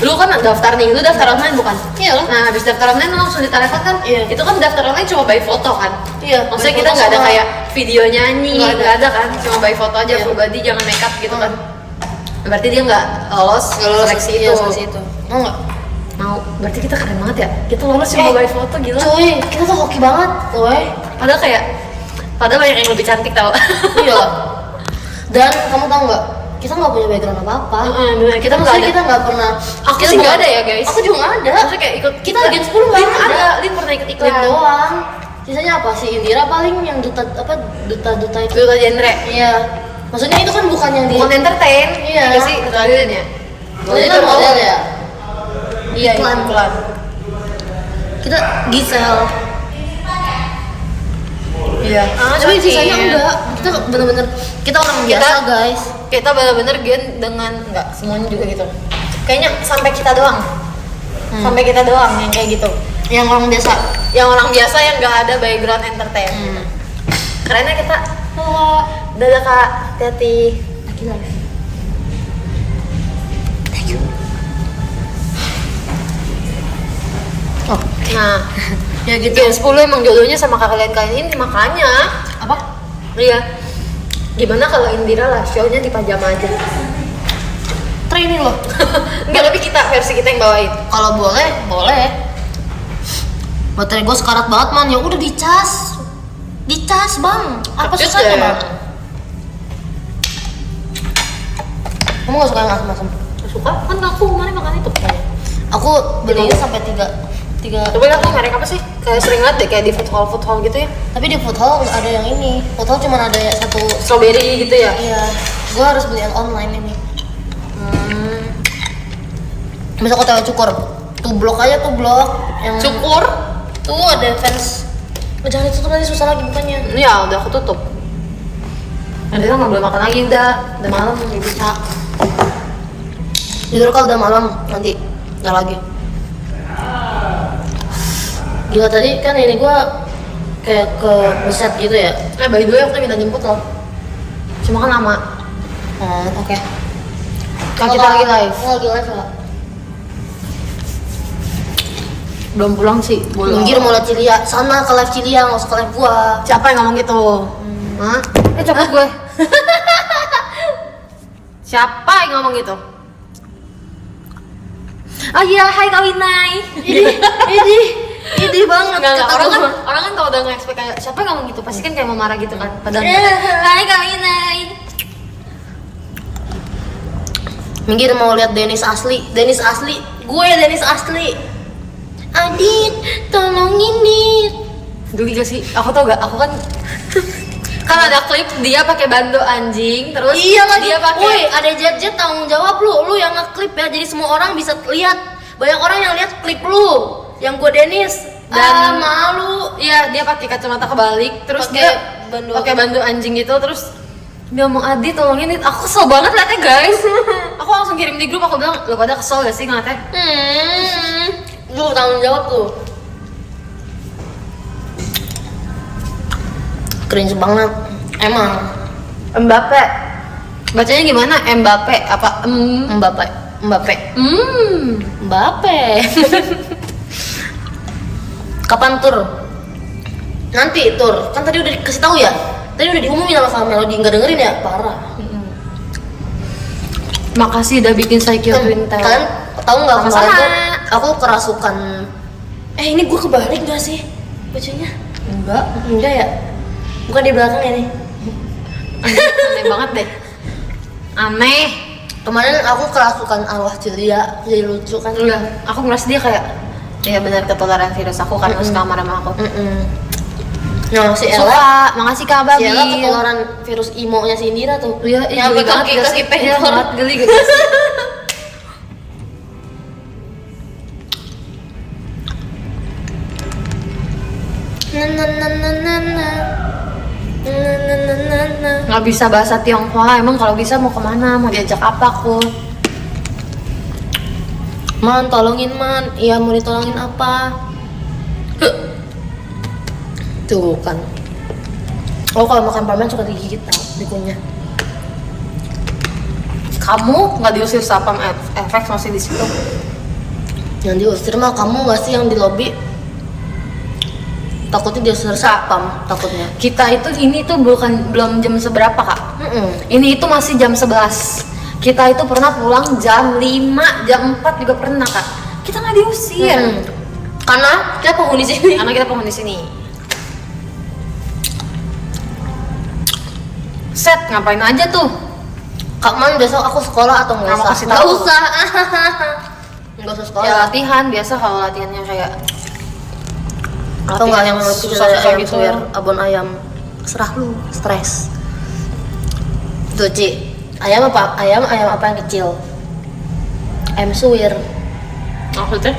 Lu kan daftar nih, lu daftar online bukan? Iya lah. Nah, habis daftar online lu langsung ditelepon kan? Iya. Itu kan daftar online cuma by foto kan? Iya. Maksudnya by kita foto nggak ada sama- kayak video nyanyi, Nggak ada. nggak ada kan? Cuma by foto aja, Iya. full body, jangan make up gitu kan? Berarti dia nggak lolos seleksi iya, itu. seleksi itu. Mau nggak? Mau. Berarti kita keren banget ya? Kita lolos cuma by foto, gila. Cuy, kita tuh hoki banget, woi. Padahal banyak yang lebih cantik tau. Iya. Dan kamu tahu nggak, kita nggak punya background apa-apa. Bener, kita nggak ada. Kita nggak pernah. Aku sih nggak ada ya guys. Aku juga nggak ada. Maksudnya kayak ikut Kita Gen 10 nggak ada. Lin pernah ikut Iklan iklan doang. Sisanya apa sih? Indira paling yang duta itu. Duta genre. Iya. Maksudnya itu kan bukan yang di. Bukan entertain. Iya. Nggak sih Duta Lilin ya. Itu kan model ya. Iya. Iklan. Kita Gisel. Iya. Tapi Tapi sisanya enggak. Kita bener-bener kita orang biasa guys. Kita benar-benar gen dengan nggak semuanya juga gitu. Kayaknya sampai kita doang. Sampai kita doang yang kayak gitu. Yang orang biasa. Yang orang biasa yang nggak ada background entertain. Kerennya kita. Oh, dadah kak, hati-hati. Lagi live. Oh, Nah, ya gitu. Gen 10 emang jodohnya sama kalian ini makanya. Apa? Iya. Gimana kalau Indira lah show-nya di pajama aja? Training loh. Enggak, tapi versi kita yang bawain. Kalau boleh, boleh. Baterai gue sekarat banget man, ya udah dicas. Dicas bang. Apa Kecil susahnya deh. bang? Kamu gak suka yang asam-asam? Suka? Kan aku kemarin makan itu. Aku belinya sampai tiga. Tapi aku merek apa sih? Kayak sering liat deh kayak di food hall gitu ya. Tapi di food hall nggak ada yang ini. Food hall cuma ada ya satu. Strawberry gitu ya. Iya. Gue harus beli yang online ini. Misal kota cukur. Tuh blok aja tuh blok. Yang Cukur? tuh ada fans. Oh, jangan ditutup nanti susah lagi bukannya. Ya udah aku tutup. Nanti nggak boleh makan lagi udah malam nggak bisa. Tidur kalau udah malam nanti nggak lagi. Gila tadi kan ini gua kayak ke Buset gitu ya. By the way aku minta jemput loh. Cuma kan lama. Oke. Kan kita lagi live. Lagi live ya. Belum pulang sih. Minggir mau liat Cilia. Sana ke live Cilia, nggak usah ke live gua. Siapa yang ngomong gitu? Hah? Copot gue. Siapa yang ngomong gitu? Oh iya, hai Kak Winay. Ini banget. Enggak, kata gua. orang kan kalau udah nge-expect kayak siapa yang ngomong gitu, pasti kan kayak mau marah gitu kan. Padahal hai Kak Winay. Minggir mau lihat Dennis asli. Gue Dennis asli. Adit, tolongin Dit. Geli gak sih? Aku tau gak? Aku kan kan ada klip dia pakai bando anjing, terus Iya lagi. dia pakai Woi, ada jet tanggung jawab lu yang ngeklip ya. Jadi semua orang bisa lihat. Banyak orang yang lihat klip lu. Yang gue Dennis dan malu. Iya, dia pakai kacamata kebalik, terus Pakai dia bando pakai bando anjing gitu, terus dia mau Adi tolongin Dit. Aku kesel banget liatnya guys. Aku langsung kirim di grup, aku bilang lo pada kesel gak sih ngeliatnya? Lu tanggung jawab tuh. Cringe banget. Emang Mbappe. Bacanya gimana? Mbappe apa? Mbappe. Kapan tur? Nanti tur. Kan tadi udah dikasih tahu ya. Tadi udah diumumin sama Melody, nggak dengerin ya? Parah. Makasih udah bikin saya Twin Tail. Kalian tahu nggak kemarin Sama-sama. tuh aku kerasukan. Ini gue kebalik nggak sih bajunya? Enggak ya. Bukan di belakang ini. Aneh banget deh. Aneh. Kemarin aku kerasukan arwah Cilia, jadi lucu kan? Udah, aku ngerasa dia kayak ya benar ketularan virus aku kan harus kamar sama aku. Nah, si Ella, Suka, makasih Kak si Babi. Ella ketularan virus imo-nya si Indira tuh. Iya, yang geli banget kaki gak sih? Iya pentor. banget, geli gak sih? Nggak bisa bahasa Tionghoa, emang kalau bisa mau kemana? Mau diajak apa aku? Man, tolongin man. Iya, mau ditolongin apa? Tuh kan. Oh, kalau makan permen suka digigit tau, dikunyah. Kamu nggak diusir sapam efek masih di situ. Yang diusir mah kamu nggak sih yang di lobi? Takutnya diusir sapam, takutnya. Kita itu ini tuh belum jam seberapa kak? Ini itu masih jam 11. Kita itu pernah pulang jam 5, jam 4 juga pernah kak. Kita nggak diusir. Karena kita penghuni sini. Karena kita penghuni sini. Set, ngapain aja tuh? Kak Man, besok aku sekolah atau nggak Nggak mau usah? kasih Nggak tahu. usah. Nggak usah sekolah. Ya latihan, biasa kalau latihannya kayak Atau nggak yang lucu susah-susah ayam gitu. suwir, abon ayam. Serah lu, stres. Tuh Ci, ayam apa yang kecil? Ayam suwir. Maksudnya?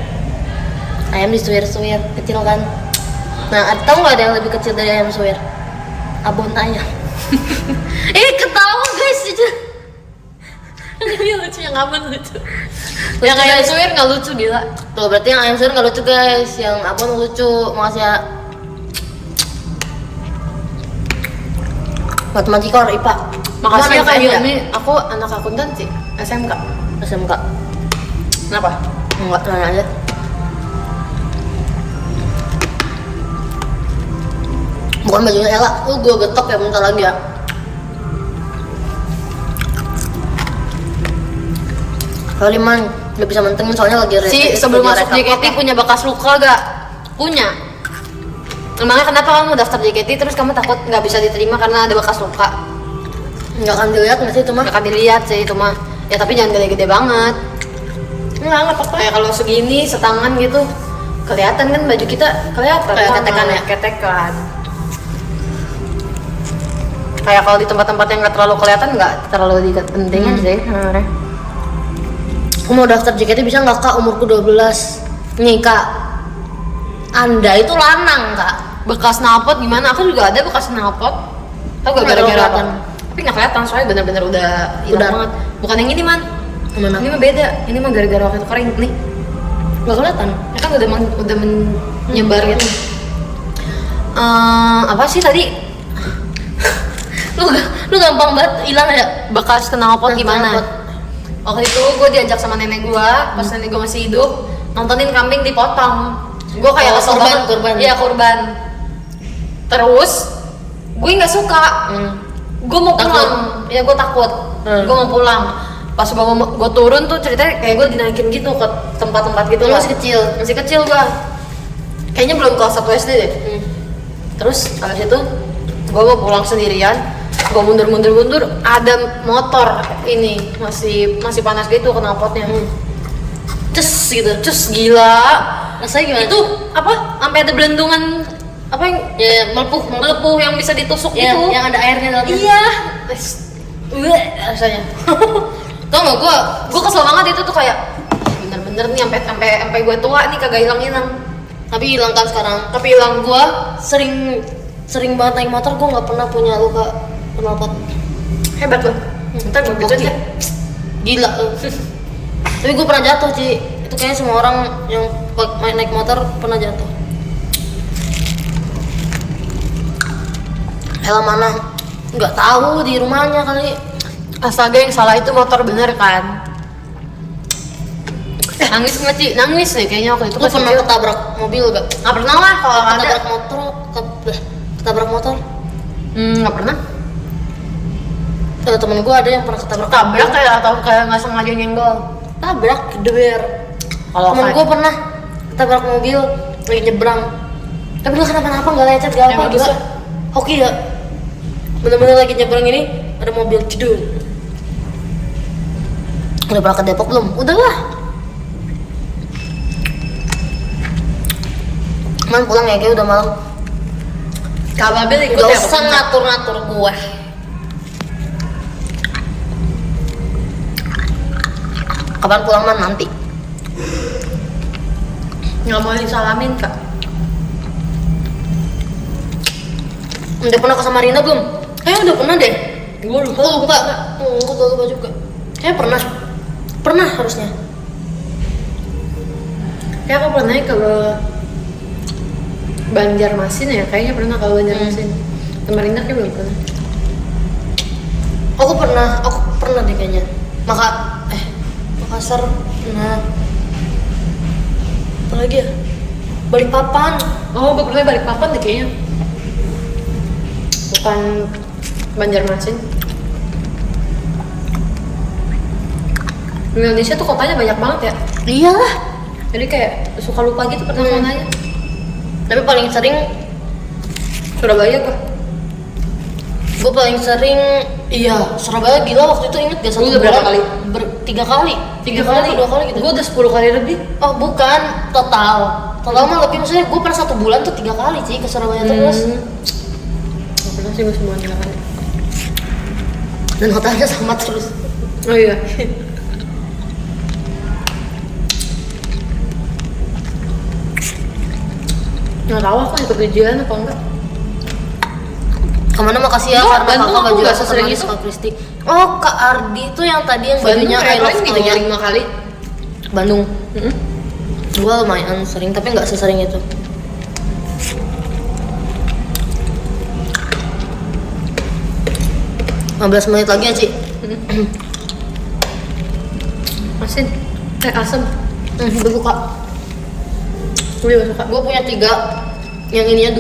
Ayam disuwir-suwir, kecil kan? Nah, tau nggak ada yang lebih kecil dari ayam suwir? Abon ayam. Ketawa guys itu. Ini lucu, yang aman lucu. Yang kayak suwir nggak lucu, gila. Tuh berarti yang ayam suwir nggak lucu guys, yang abon lucu. Makasih ya. Matematika or IPA? Makasih ya Kak MPN Yumi, aku anak akuntansi SMK. SMK. Kenapa? Enggak, nanya aja. Bukan bajunya Ella, gue getok ya bentar lagi ya. Kali man, gak bisa mentengin soalnya lagi Sebelum masuk JKT punya bekas luka gak? Punya. Emangnya kenapa kamu daftar JKT terus kamu takut nggak bisa diterima karena ada bekas luka? Nggak akan dilihat nggak sih itu mah? Nggak akan dilihat sih itu mah. Ya tapi jangan gede-gede banget. Nggak apa-apa. Kayak kalau segini setangan gitu kelihatan kan baju kita kelihatan. Kayak ketekan ya? Ketekan. Kayak kalau di tempat-tempat yang nggak terlalu kelihatan nggak terlalu dipentingin sih. Aku mau daftar JKT bisa nggak kak? Umurku 12. Nih kak, Anda itu lanang kak. Bekas knalpot gimana? Aku juga ada bekas knalpot. Tau gak Nggak gara-gara kelihatan. apa? Tapi nggak kelihatan soalnya benar-benar udah hilang Udah. banget. Bukan yang ini man. Gimana? Ini mah beda. Ini mah gara-gara waktu itu kering nih. Nggak kelihatan. Ya kan udah menyebar gitu. Apa sih tadi? Lu gampang banget hilang ya. Bekas knalpot Bekas gimana? knalpot. Waktu itu gue diajak sama nenek gue, pas nenek gue masih hidup, nontonin kambing dipotong. Gue kayak kesel banget. kurban. Iya kurban. Terus gue nggak suka. Gue mau Takut? pulang. Ya gue takut. Gue mau pulang. Pas gue turun tuh ceritanya kayak gue dinaikin gitu ke tempat-tempat gitu. Lu lah. masih kecil? Masih kecil gue. Kayaknya belum kelas 1 SD deh. Terus habis itu gue mau pulang sendirian. Gue mundur, ada motor ini masih panas gitu knalpotnya. Cus gitu, cus gila. Rasanya gimana? Itu apa? Sampai ada belendungan apa yang Ya melepuh yang bisa ditusuk ya, itu. yang ada airnya dalamnya. Iya. Rasanya. Tau gak gue kesel banget itu tuh kayak bener-bener nih sampai gue tua nih kagak hilang. Tapi hilang kan sekarang. Tapi hilang gue Sering banget naik motor, gue nggak pernah punya luka knalpot. hebat loh. Ntar gue Gokil. aja. Gila lu. Tapi gue pernah jatuh Ci. Itu kayaknya semua orang yang naik motor pernah jatuh. Ella mana? Nggak tahu, di rumahnya kali. Astaga yang salah itu motor bener kan? Nangis nggak Ci? Nangis deh kayaknya waktu itu Lu pas pernah kecil. ketabrak mobil gak? Nggak pernah lah kalau nggak ada. Ketabrak motor, ketabrak motor. Nggak pernah. Ada temen gue ada yang pernah ketabrak. Tabrak kayak atau kayak nggak sengaja nyenggol. Tabrak, kedewer. Kalau Temen kayak- gue pernah ketabrak mobil lagi nyebrang. Tapi lu kenapa-napa, nggak lecet, gak Ya, apa, bagus gila. lah. Hoki ya. Bener-bener lagi nyebrang ini ada mobil jedul. Udah pernah ke Depok belum? Udah lah. Man pulang ya, kayak udah malam. Kak Babil ikut Gak ya? usah ngatur-ngatur gue. Kapan pulang man? Nanti. Nggak mau disalamin kak. Udah pernah ke Samarinda belum? Kayaknya udah pernah deh. Gue lupa. Gue lupa. Gue udah lupa juga. Kayaknya pernah. Pernah harusnya. Kayak aku pernah ke Banjarmasin ya, kayaknya pernah ke Banjarmasin. Samarinda kayak belum pernah. Aku pernah deh kayaknya. Makassar pernah. Apa lagi ya? Balikpapan. Oh, gue pernah Balikpapan deh kayaknya. Bukan Banjarmasin. Indonesia tuh kotanya banyak banget ya. Iyalah. Jadi kayak suka lupa gitu pernah mananya. Tapi paling sering Surabaya kok. Gue paling sering, iya Surabaya gila waktu itu inget gak satu Lu udah berapa bulan? kali? 3 kali. 3 kali, 2 kali gitu. Gue udah 10 kali lebih. Oh bukan, total mah lebih, maksudnya gue pernah 1 bulan tuh 3 kali sih ke Surabaya terus. Gak pernah sih gue semuanya kali. Dan hotelnya sama terus. Oh iya. Nggak tahu aku ikut ujian apa enggak. Kemana makasih ya, Enggak, karena Bandung kakak aku baju nggak aku sesering teman itu. Kak Kristi. Oh Kak Ardi tuh yang tadi yang bajunya I love paling gitu 3-5 kali. Bandung. Mm-mm. Gue lumayan sering tapi nggak sesering itu. Belas menit lagi ya Ci. Asin. Asam. Udah buka. Gue juga suka. Gue punya 3, yang ininya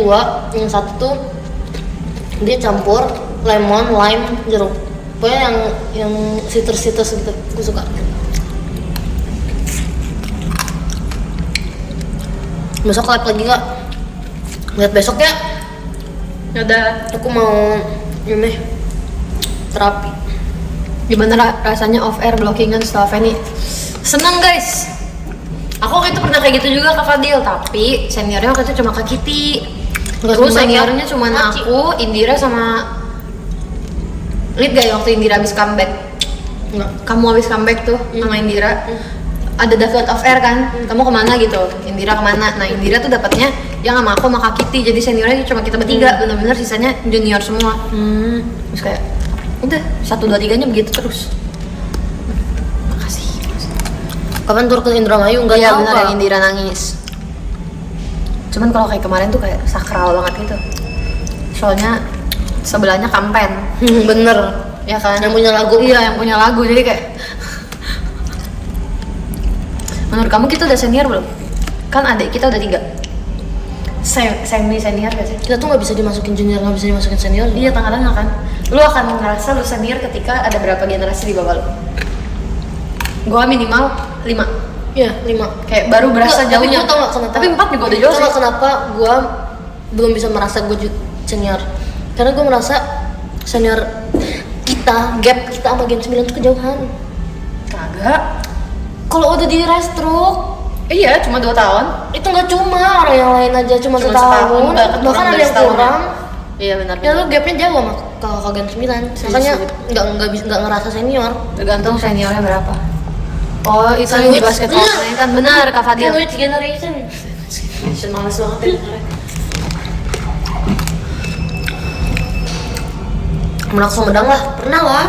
2, yang satu tuh dia campur lemon, lime, jeruk. Pokoknya yang citrus gitu, gue suka. Besok live lagi nggak? Lihat besok ya. Ada. Aku mau ini terapi. Gimana rasanya off air blockingan setelah Feni? Seneng guys. Aku waktu itu pernah kayak gitu juga Kak Fadil, tapi seniornya waktu itu cuma Kak Kitty. Nggak Terus seneng, seniornya cuma Maci. aku, Indira sama Lid gak ya waktu Indira habis comeback? Enggak. Kamu habis comeback tuh sama Indira. Ada daftar off air kan? Kamu kemana gitu? Indira kemana? Nah Indira tuh dapatnya yang sama aku sama Kak Kitty, jadi seniornya cuma kita bertiga, bener-bener sisanya junior semua. Terus kayak udah 1, 2, 3-nya begitu terus. Makasih. Kapan tur ke Indramayu? Enggak Iya tahu benar Kak. yang Indira nangis. Cuman kalau kayak kemarin tuh kayak sakral banget gitu. Soalnya sebelahnya kampen, Bener. ya kan? Yang punya lagu. Iya yang punya lagu, jadi kayak. Menurut kamu kita udah senior belum? Kan adik kita udah 3. Semi senior gak sih? Kita tuh nggak bisa dimasukin junior, nggak bisa dimasukin senior. Iya tengah-tengah kan. Lu akan ngerasa lu senior ketika ada berapa generasi di bawah lu. Gua minimal 5. Iya, 5. Kayak baru berasa Nggak, tapi jauhnya. gua tau nggak kenapa? Tapi 4 juga udah jauh Tau sih. nggak kenapa gue belum bisa merasa gue senior? Karena gue merasa senior kita, gap kita sama Gen 9 tuh kejauhan. Kagak. Kalau udah di restroke, Iya, cuma 2 tahun. itu nggak cuma orang yang lain aja cuma Cuma setahun, bahkan bahkan ada dari yang setahun. kurang. Iya benar. Ya lu gapnya jauh sama kakak Gen 9. Makanya nggak ngerasa senior. Tergantung seniornya berapa. Oh, itu yang di Sandwich. basketball kan benar Kak Fadil. Sandwich generation. Males banget ya. Menak Sumedang lah, pernah lah.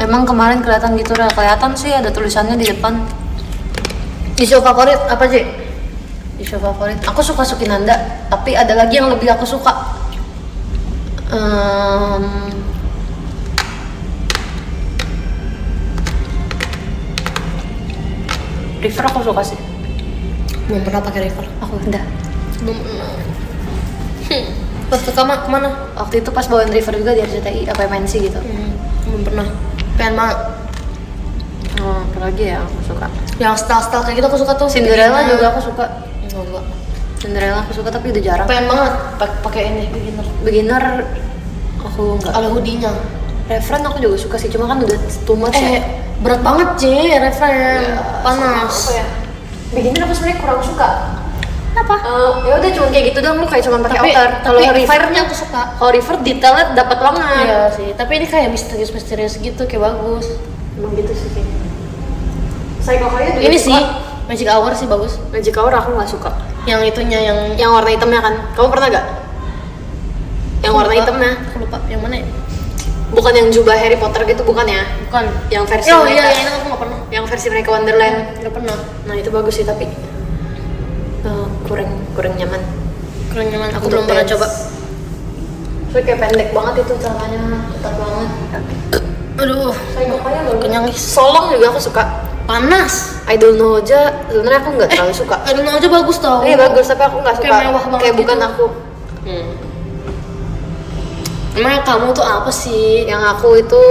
Emang kemarin kelihatan gitu, udah kelihatan sih ada tulisannya di depan. Isu favorit apa sih? Isu favorit. Aku suka Sukinanda, tapi ada lagi yang lebih aku suka. River aku suka sih. Belum pernah pakai river. Aku udah. Belum pernah. Pas ke kamar kemana? Waktu itu pas bawain River juga di RCTI apa MNC gitu. Belum pernah. Pengen banget. Apa lagi ya aku suka. Yang style-style kayak gitu aku suka tuh. Cinderella juga aku suka. Enggak. Cinderella aku suka tapi udah jarang. Pengen banget pakai ini beginner. Beginner aku enggak. Ada hoodie-nya. Referen aku juga suka sih, cuma kan udah too much ya. Berat banget sih referen. Panas. Apa ya? Beginner aku sebenarnya kurang suka. Kenapa? Ya udah cuma kayak gitu doang, lu kayak cuma pakai outer. Kalau Rivernya aku suka. Kalau River detailnya dapat banget. Iya sih, tapi ini kayak misterius gitu, kayak bagus. Emang gitu sih kayaknya. Psycho Kaya juga Ini suka. sih Magic Hour sih bagus. Magic Hour aku nggak suka. Yang itunya Yang warna hitamnya kan. Kamu pernah gak? Yang warna hitamnya. Aku lupa yang mana ya? Bukan yang jubah Harry Potter gitu, bukan ya? Bukan. Yang versi Oh mereka. iya, yang itu aku nggak pernah. Yang versi mereka Wonderland. Nggak pernah. Nah itu bagus sih tapi kurang nyaman. Kurang nyaman. Aku Untuk belum pernah dance. coba. Soalnya kayak pendek banget itu celananya, ketat banget. Aduh, Psycho Kaya bagus. kenyang nih. Solong juga aku suka. Panas. I don't know aja sebenarnya aku nggak terlalu suka. Aduh, aja bagus tau. Iya bagus tapi aku nggak suka. Kayak mewah banget Kayak bukan gitu. aku. Emang kamu tuh apa sih? Yang aku itu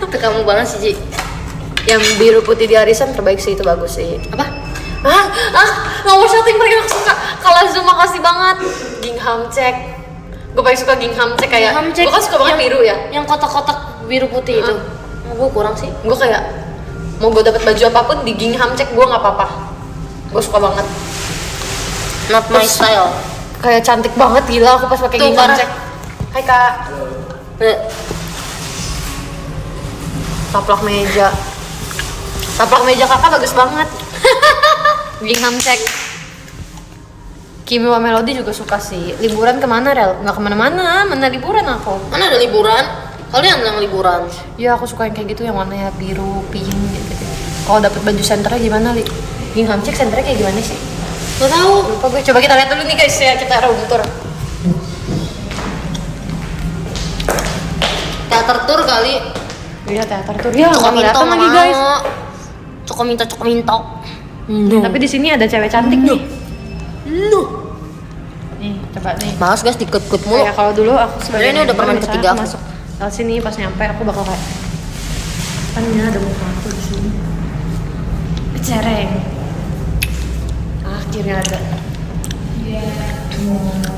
Itu kamu banget sih, Ji. Yang biru putih di arisan terbaik sih, itu bagus sih. Apa? Nomor satu yang paling aku suka. Kalau Zoom makasih banget. Gingham Check. Gue paling suka Gingham Check kayak. Gue kan suka banget biru ya. Yang kotak-kotak biru putih itu. Gue kurang sih. Gue kayak mau gue dapet baju apapun di Gingham Check gue nggak apa-apa. Gue suka banget. Not my style. Kayak cantik banget gila aku pas pakai Tuh, Gingham parah. Check. Hai kak. Taplak meja. Taplak meja kakak bagus banget. Gingham Check. Kimi wa Melody juga suka sih. Liburan kemana Rel? Nggak kemana-mana, mana liburan aku. Mana ada liburan? Kalian yang liburan? Ya aku suka yang kayak gitu, yang warnanya biru, pink gitu. Kalau dapet baju senternya gimana Li? Gingham Check senternya kayak gimana sih? Gak tahu. Lupa gue. Coba kita lihat dulu nih guys ya, kita room tour. Teater tour kali. Iya teater tour. Ya nggak Cokominto kelihatan lagi mau. guys. Cokominto. Tapi di sini ada cewek cantik nih. Nih coba nih. Males guys dikut-kut mulu. Kayak kalau dulu aku sebagai Ini udah member, permen misalnya ketiga aku aku. masuk lewat sini pas nyampe aku bakal kayak kan ini ada muka aku di sini. Cereng. Akhirnya ada.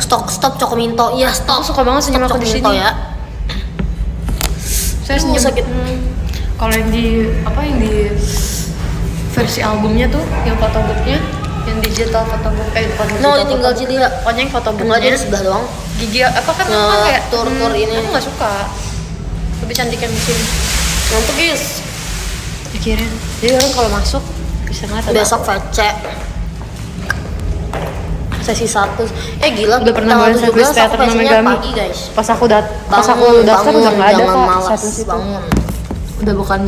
Stop Cokominto. Iya, stop. Aku suka banget senyum Stop aku di Cokominto sini. ya. Saya senyum sakit. Kalau yang di yang di versi albumnya tuh, yang fotobooknya, yang digital fotobook kayak bukan No, digital tinggal photobook. Cilia. Pokoknya yang Tinggal fotobooknya dia di sebelah doang. gigi apa kan Nah, aku kayak tur-tur ini. aku nggak suka, lebih cantik yang di sini. Ngantuk guys. Pikirin, jadi orang kalau masuk bisa ngeliat ada Besok VC. Sesi 1. Gila. udah pernah tanggal banget 17 service aku teater VC-nya Nomegami. pagi guys. Pas aku daftar udah nggak ada jangan kok malas, satu situ. bangun. Udah bukan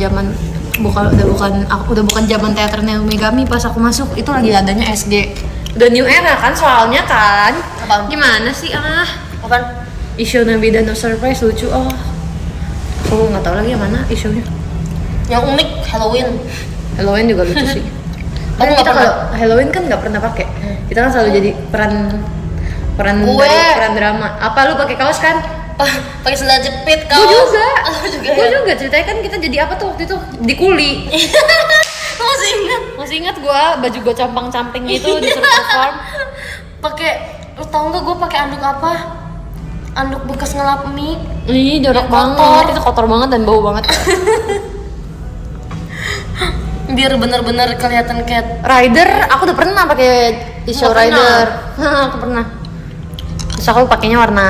zaman teater Nomegami. Pas aku masuk itu lagi adanya SG. Udah new era kan soalnya kan. Apaan? Gimana sih Apaan? Isu Nabida No Surprise lucu. Aku nggak tahu lagi yang mana isunya. Yang unik Halloween. Halloween juga lucu sih. Aku Kan nggak kita pernah. kalau Halloween kan nggak pernah pakai. Kita kan selalu jadi peran Gue. dari peran drama. Apa lu pakai kaos kan? Pakai sendal jepit Gue kaos. juga. Aku juga. Gue Ya? juga ceritanya kan kita jadi apa tuh waktu itu di kuli. Masih ingat. Masih ingat gue baju gue campang-camping gitu disuruh perform. Pakai, lu tau nggak gue pakai anduk apa? Anduk bekas ngelap mie. Ih jorok Yang banget. kotor. Itu kotor banget dan bau banget. Biar bener-bener kelihatan kayak Rider, aku udah pernah pakai t-shirt Nggak pernah. Rider. Aku pernah. Terus aku pakainya warna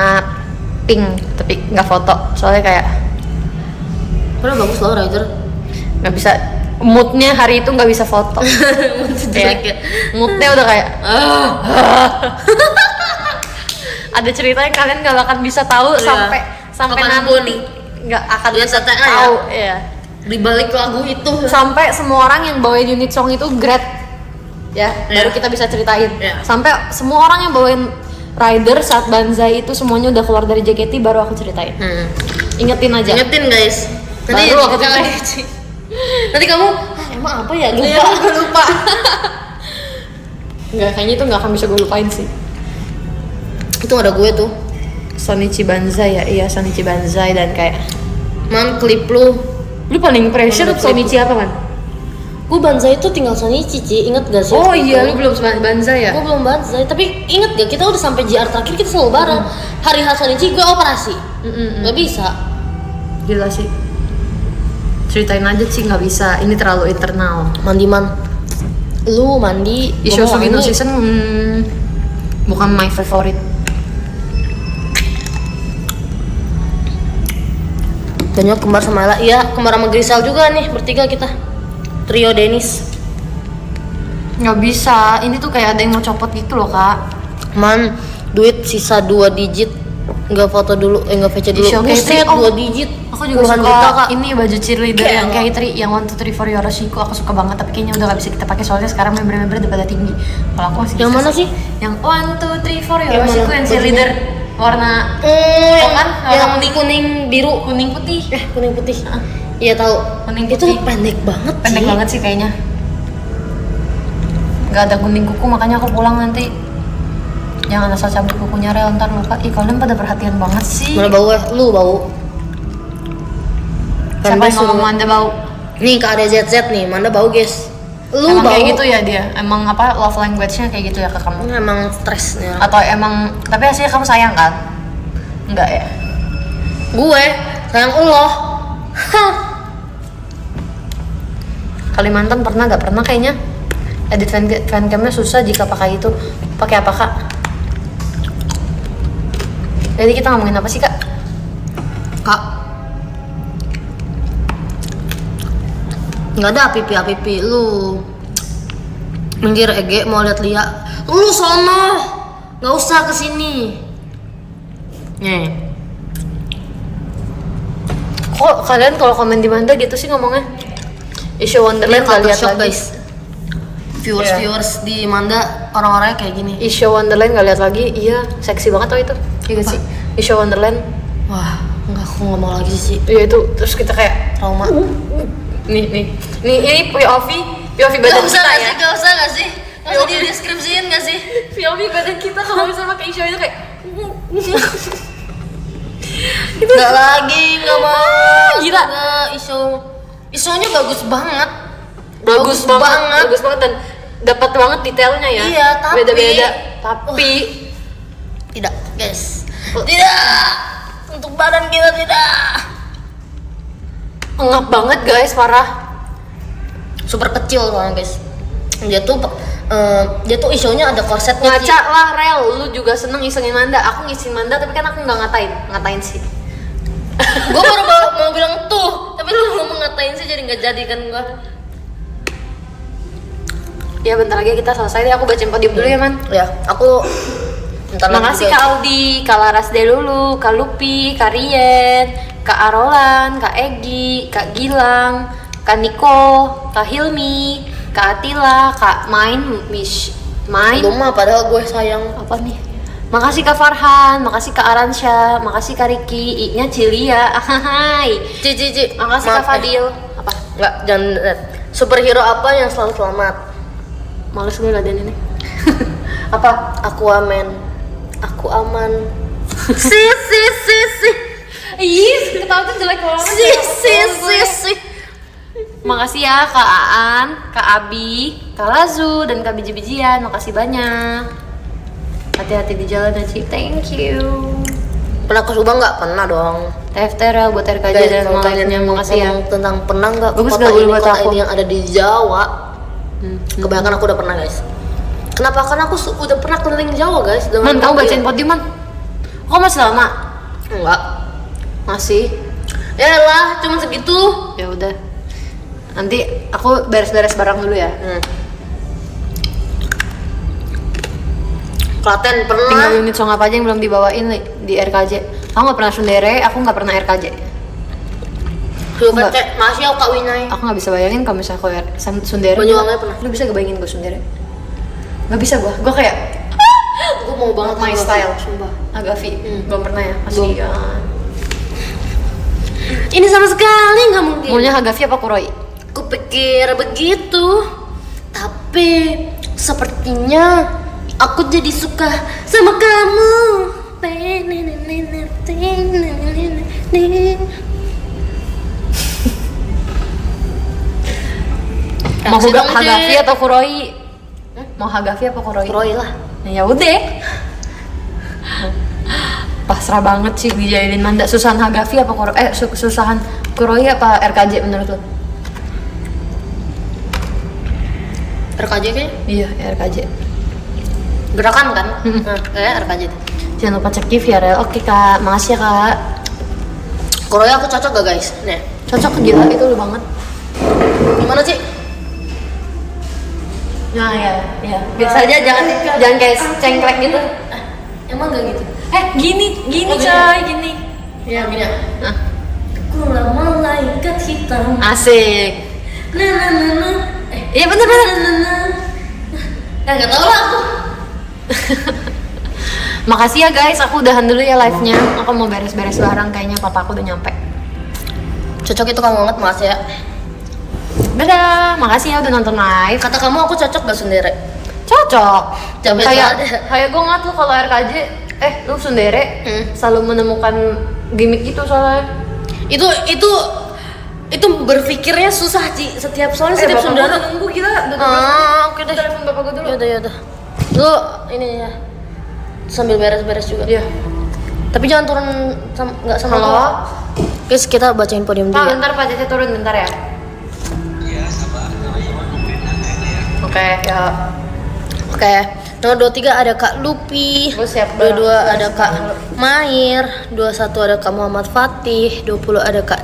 pink, tapi nggak foto. Soalnya kayak padahal bagus loh Rider. nggak bisa, moodnya hari itu nggak bisa foto. Jelek ya. Moodnya udah kayak ada cerita yang kalian nggak akan bisa tahu Iya. sampai Kapanpun. nanti nggak akan Lihat bisa TTA ya? tahu ya. Di balik lagu itu. Sampai semua orang yang bawain unit song itu grad ya, Iya. baru kita bisa ceritain. Iya. Sampai semua orang yang bawain Rider saat Banzai itu semuanya udah keluar dari JKT baru aku ceritain. Ingetin aja. Ingetin guys. Nanti Baru aku kita ceritain. lagi. Nanti kamu emang apa ya? Lupa. Iya, gue lupa. Nggak, kayaknya itu nggak akan bisa gue lupain sih. Itu ada gue tuh. Sonichi Banzai ya, iya Sonichi Banzai dan kayak Man klip lu. lu paling pressure Menurut Sonichi apa man? Gue Banzai itu tinggal Sonichi, Ci. Ingat gak sih? Oh waktu iya, itu? lu belum Banzai ya? Gue belum Banzai, tapi inget gak kita udah sampai JR terakhir kita selalu bareng. Hari H Sonichi gue operasi. Gak bisa. Gila sih. Ceritain aja sih nggak bisa. Ini terlalu internal. Mandi man. Lu mandi. Isu gua mau Sugino mandi. season bukan my favorite. Daniel kembar sama Ella. Iya, kembar sama Grisel juga nih, bertiga kita. Trio Dennis. Nggak bisa. Ini tuh kayak ada yang mau copot gitu loh kak. Man, duit sisa 2 digit. Nggak foto dulu, nggak VC dulu. Di Showcase Buset, oh. 2 digit. Aku juga Puluhan suka juta, Kak. ini baju cheerleader Kayak yang lo. kayak yang 1, 2, 3 for Yoroshiku. Aku suka banget tapi kayaknya udah gak bisa kita pakai soalnya sekarang member-member udah pada tinggi. Kalau aku masih Yang bisa mana sih? Yang 1, 2, 3 for Yang Yoroshiku mana? yang cheerleader warna yang kan? yang kuning biru. kuning putih. Kuning putih. Iya tahu. Kuning Itu putih. pendek banget. Pendek Ci. banget sih kayaknya. Gak ada kuning kuku makanya aku pulang nanti. Jangan asal cabut kukunya Rel, ntar lupa. Ih kalian pada perhatian banget sih. Mana bau ya? Lu bau. Siapa yang suruh- ngomong anda bau? Nih Kak ada ZZ nih, Manda bau guys. Lu Emang bau kayak gitu ya dia? Emang apa love language-nya kayak gitu ya ke kamu? Emang stres nih. Atau emang tapi aslinya kamu sayang kan? Enggak ya? Gue sayang Allah. Hah. Kalimantan pernah gak pernah kayaknya? Edit fancamnya susah jika pakai itu. Pakai apa kak? Jadi kita ngomongin apa sih kak? Kak, nggak ada apipi lu. Minggir Ege mau lihat Lia. Lu sono, nggak usah kesini. Nih. Kok kalian kalau komen di Manda gitu sih ngomongnya? Isu Wonderland gak lihat lagi. guys. Viewers di Manda orang-orangnya kayak gini. Isu Wonderland gak lihat lagi. Iya, seksi banget tau itu. Iya gak Apa? sih? Isu Wonderland. Wah, enggak aku nggak mau lagi sih. Iya itu terus kita kayak Trauma. nih ini POV badan kita ya. Gak usah gak sih? Gak usah dideskripsiin gak sih? POV badan kita kalau misalnya pakai isu itu kayak Gak lagi, gak mau. Gila. Isunya bagus banget. bagus banget dan dapat banget detailnya ya. Iya, tapi beda-beda. Tapi tidak, guys. Tidak. Untuk badan kita tidak. ngap banget guys, parah. Super kecil soalnya guys. Dia tuh isunya ada korsetnya. Ngaca lah Rel, lu juga seneng isengin Manda. Aku ngisin Manda tapi kan aku nggak ngatain sih. Gue baru mau bilang tuh, tapi lu ngomong ngatain sih jadi nggak jadi kan gue. Ya bentar lagi kita selesai deh, aku bacain podium dulu ya man. Ya, aku bentar lagi Makasih juga. Kak Audi, Kak Laras Delulu, Kak Lupi, Kak Rien, Kak Arolan, Kak Egi, Kak Gilang, Kak Niko, Kak Hilmi, Kak Atila, Kak Main, Lu mah padahal gue sayang. apa nih? Makasih Kak Farhan, makasih Kak Aransya, makasih Kak Riki, I-nya Cilia, ahai. Cici. Makasih Kak Fadil. Apa? Enggak, jangan superhero apa yang selalu selamat? Males gue laden ini. Apa? Aquaman. Aku aman. Si. Ih, ketawa tuh jelek banget. Si. Makasih ya Kak Aan, Kak Abi, Kak Lazu, dan Kak Biji-bijian. Makasih banyak. Hati-hati di jalan ya Ci. Thank you. Pernah ke Subang nggak? Pernah dong. TFT Rel buat RKJ dan Kalau lainnya. Makasih ya. ngomong tentang pernah nggak ke Bagus kota nggak ini, buat kota aku? ini yang ada di Jawa. Kebanyakan aku udah pernah guys. Kenapa? Karena aku udah pernah keliling Jawa guys. Man, kamu mobil. bacain podium man. Kok masih lama? Enggak. Masih. Ya lah, cuma segitu. Ya udah. Nanti aku beres-beres barang dulu ya. Klaten pernah. Tinggal unit song apa aja yang belum dibawain di RKJ. Aku nggak pernah Sundere, aku nggak pernah RKJ. Coba Enggak. cek, masih aku Kak Winai. Aku nggak bisa bayangin kalau misalnya aku Sundere. Banyuwangi pernah. Lu bisa kebayangin gue Sundere? Nggak bisa gue kayak Gue mau banget my ke style. sumpah. Agavi. Belum pernah ya. Masih. Ini sama sekali nggak mungkin. Maunya Agavi apa Kuroi? Kupikir begitu, tapi sepertinya aku jadi suka sama kamu. Mau Reaksi dong, Hagafi Dek. atau Kuroi? Mau Hagafi apa Kuroi? Roy lah. Ya udah. Pasrah banget sih dijahilin Manda. Susahan Hagafi apa Kuroi? Susahan Kuroi apa RKJ menurut lo? RKJ kayaknya Iya, RKJ. gerakan kan? Nah, kayak RKJ tuh. Jangan lupa cek gift ya, Rel. Oke, Kak. Makasih ya, Kak. Roy aku cocok gak guys? Nih, Cocok gila itu lu banget. gimana sih? Nah, ya. Biasa aja jangan kayak cengklek gitu. Emang gak gitu? Gini Oh, gini. coy, gini. Iya, gini ya. Nah, Kula malaikat hitam. asik. Nah. Iya bener. Gak tau lah aku. Makasih ya guys, aku udahan dulu ya live-nya. Aku mau beres-beres barang, kayaknya papa aku udah nyampe. Cocok itu kamu banget, makasih ya. Dadah, makasih ya udah nonton live. Kata kamu aku cocok gak sendiri? Cocok. Capek Kayak banget. gue ngat lu kalau RKJ, lu Sundere selalu menemukan gimmick gitu soalnya. Itu itu berpikirnya susah Ci, setiap soalnya setiap bapak saudara. gua nunggu gila. Oke deh. Telepon bapak gua dulu. Yaudah. Lu ini ya sambil beres-beres juga. Iya. Tapi jangan turun nggak sama Halo? gua. Guys, kita bacain podium Pak, dulu. bentar Pak Cece turun bentar ya. Oke, ya. Oke. Nomor 23 ada Kak Lupi. Gua siap, 22 Bang. ada Kak Mair. 21 ada Kak Muhammad Fatih. 20 ada Kak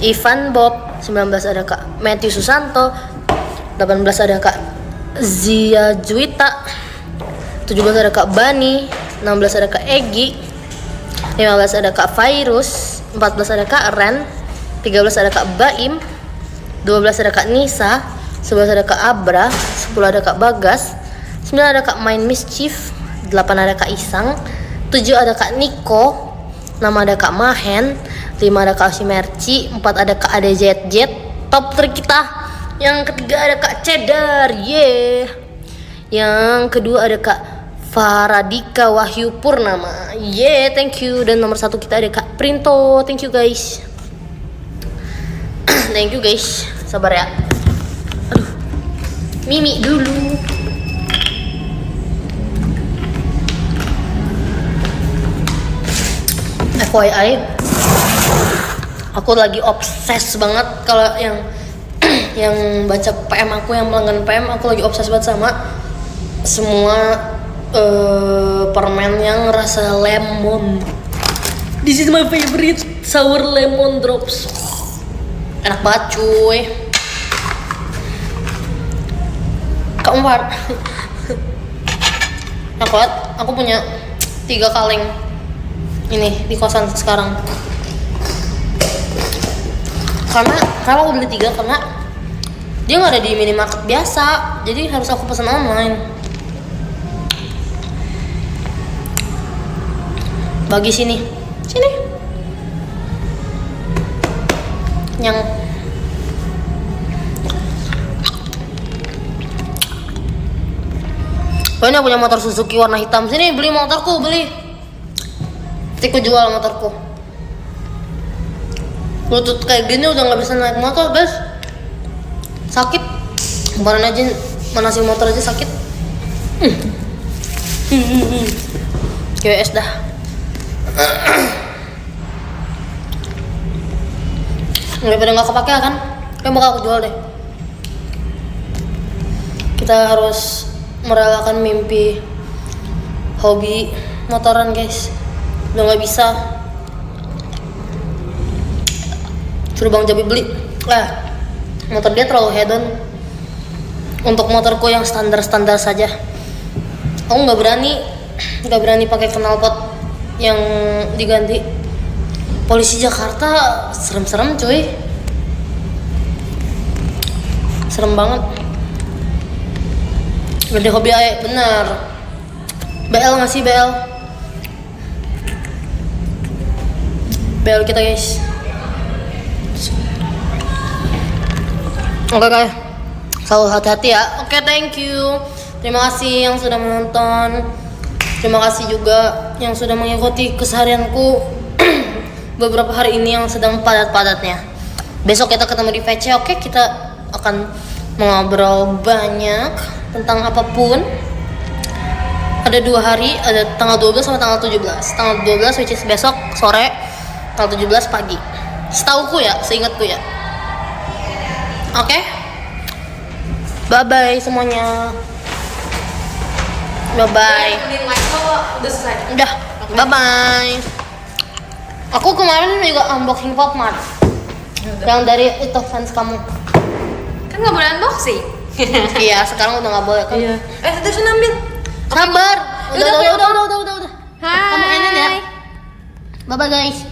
Ivan Bob. 19 ada Kak Matthew Susanto. 18 ada Kak Zia Juwita. 17 ada Kak Bani. 16 ada Kak Egi. 15 ada Kak Virus. 14 ada Kak Ren. 13 ada Kak Baim. 12 ada Kak Nisa. 11 ada Kak Abra. 10 ada Kak Bagas. 9 ada Kak Main Mischief. 8 ada Kak Isang. 7 ada Kak Niko. 6 ada Kak Mahen. 5 ada Kak Simerci. 4 ada Kak Ade Jet Jet. Top 3 kita. Yang ketiga ada Kak Cedar. Yang kedua ada Kak Faradika Wahyu Purnama. Thank you. Dan nomor 1 kita ada Kak Printo. Thank you guys. Thank you guys. Sabar ya. Aduh. Mimi dulu. FYI, aku lagi obses banget kalau yang yang baca PM aku, yang melanggan PM, aku lagi obses banget sama semua permen yang rasa lemon. This is my favorite, sour lemon drops. Enak banget cuy. Keempat, enak banget. Aku punya 3 kaleng ini di kosan sekarang. Karena aku beli 3 karena dia nggak ada di minimarket biasa, jadi harus aku pesan online. Bagi sini. Yang pokoknya punya motor Suzuki warna hitam. Sini beli motorku, beli. Nanti aku jual motorku. Lutut kayak gini udah nggak bisa naik motor guys. Sakit. Kemarin aja manasi motor aja sakit. GWS dah. Daripada nggak kepake kan, kayak bakal aku jual deh. Kita harus merelakan mimpi hobi motoran guys. Udah nggak bisa. Suruh Bang Jabi beli. Motor dia terlalu hedon. Untuk motorku yang standar saja. Aku nggak berani pakai knalpot yang diganti. Polisi Jakarta serem-serem cuy. Serem banget. Gede hobi aja, bener. BL nggak sih BL? BL kita guys. Oke guys, selalu hati-hati ya. Oke, thank you. Terima kasih yang sudah menonton. Terima kasih juga yang sudah mengikuti keseharianku beberapa hari ini yang sedang padat-padatnya. Besok kita ketemu di VC, oke? Kita akan mengobrol banyak tentang apapun. Ada 2 hari, ada tanggal 12 sama tanggal 17. Tanggal 12 which is besok sore, tanggal 17 pagi. Setauku ya, seingatku ya. Oke? Bye-bye semuanya. Bye-bye. Udah selesai. Udah, bye-bye. Aku kemarin juga unboxing Popmart. Yang dari itu fans kamu. Kan nggak boleh unboxing. Iya, sekarang udah nggak boleh kan? Iya. Terus ambil. Sabar. Udah. Hai. Kamu enak ya. Bye bye guys.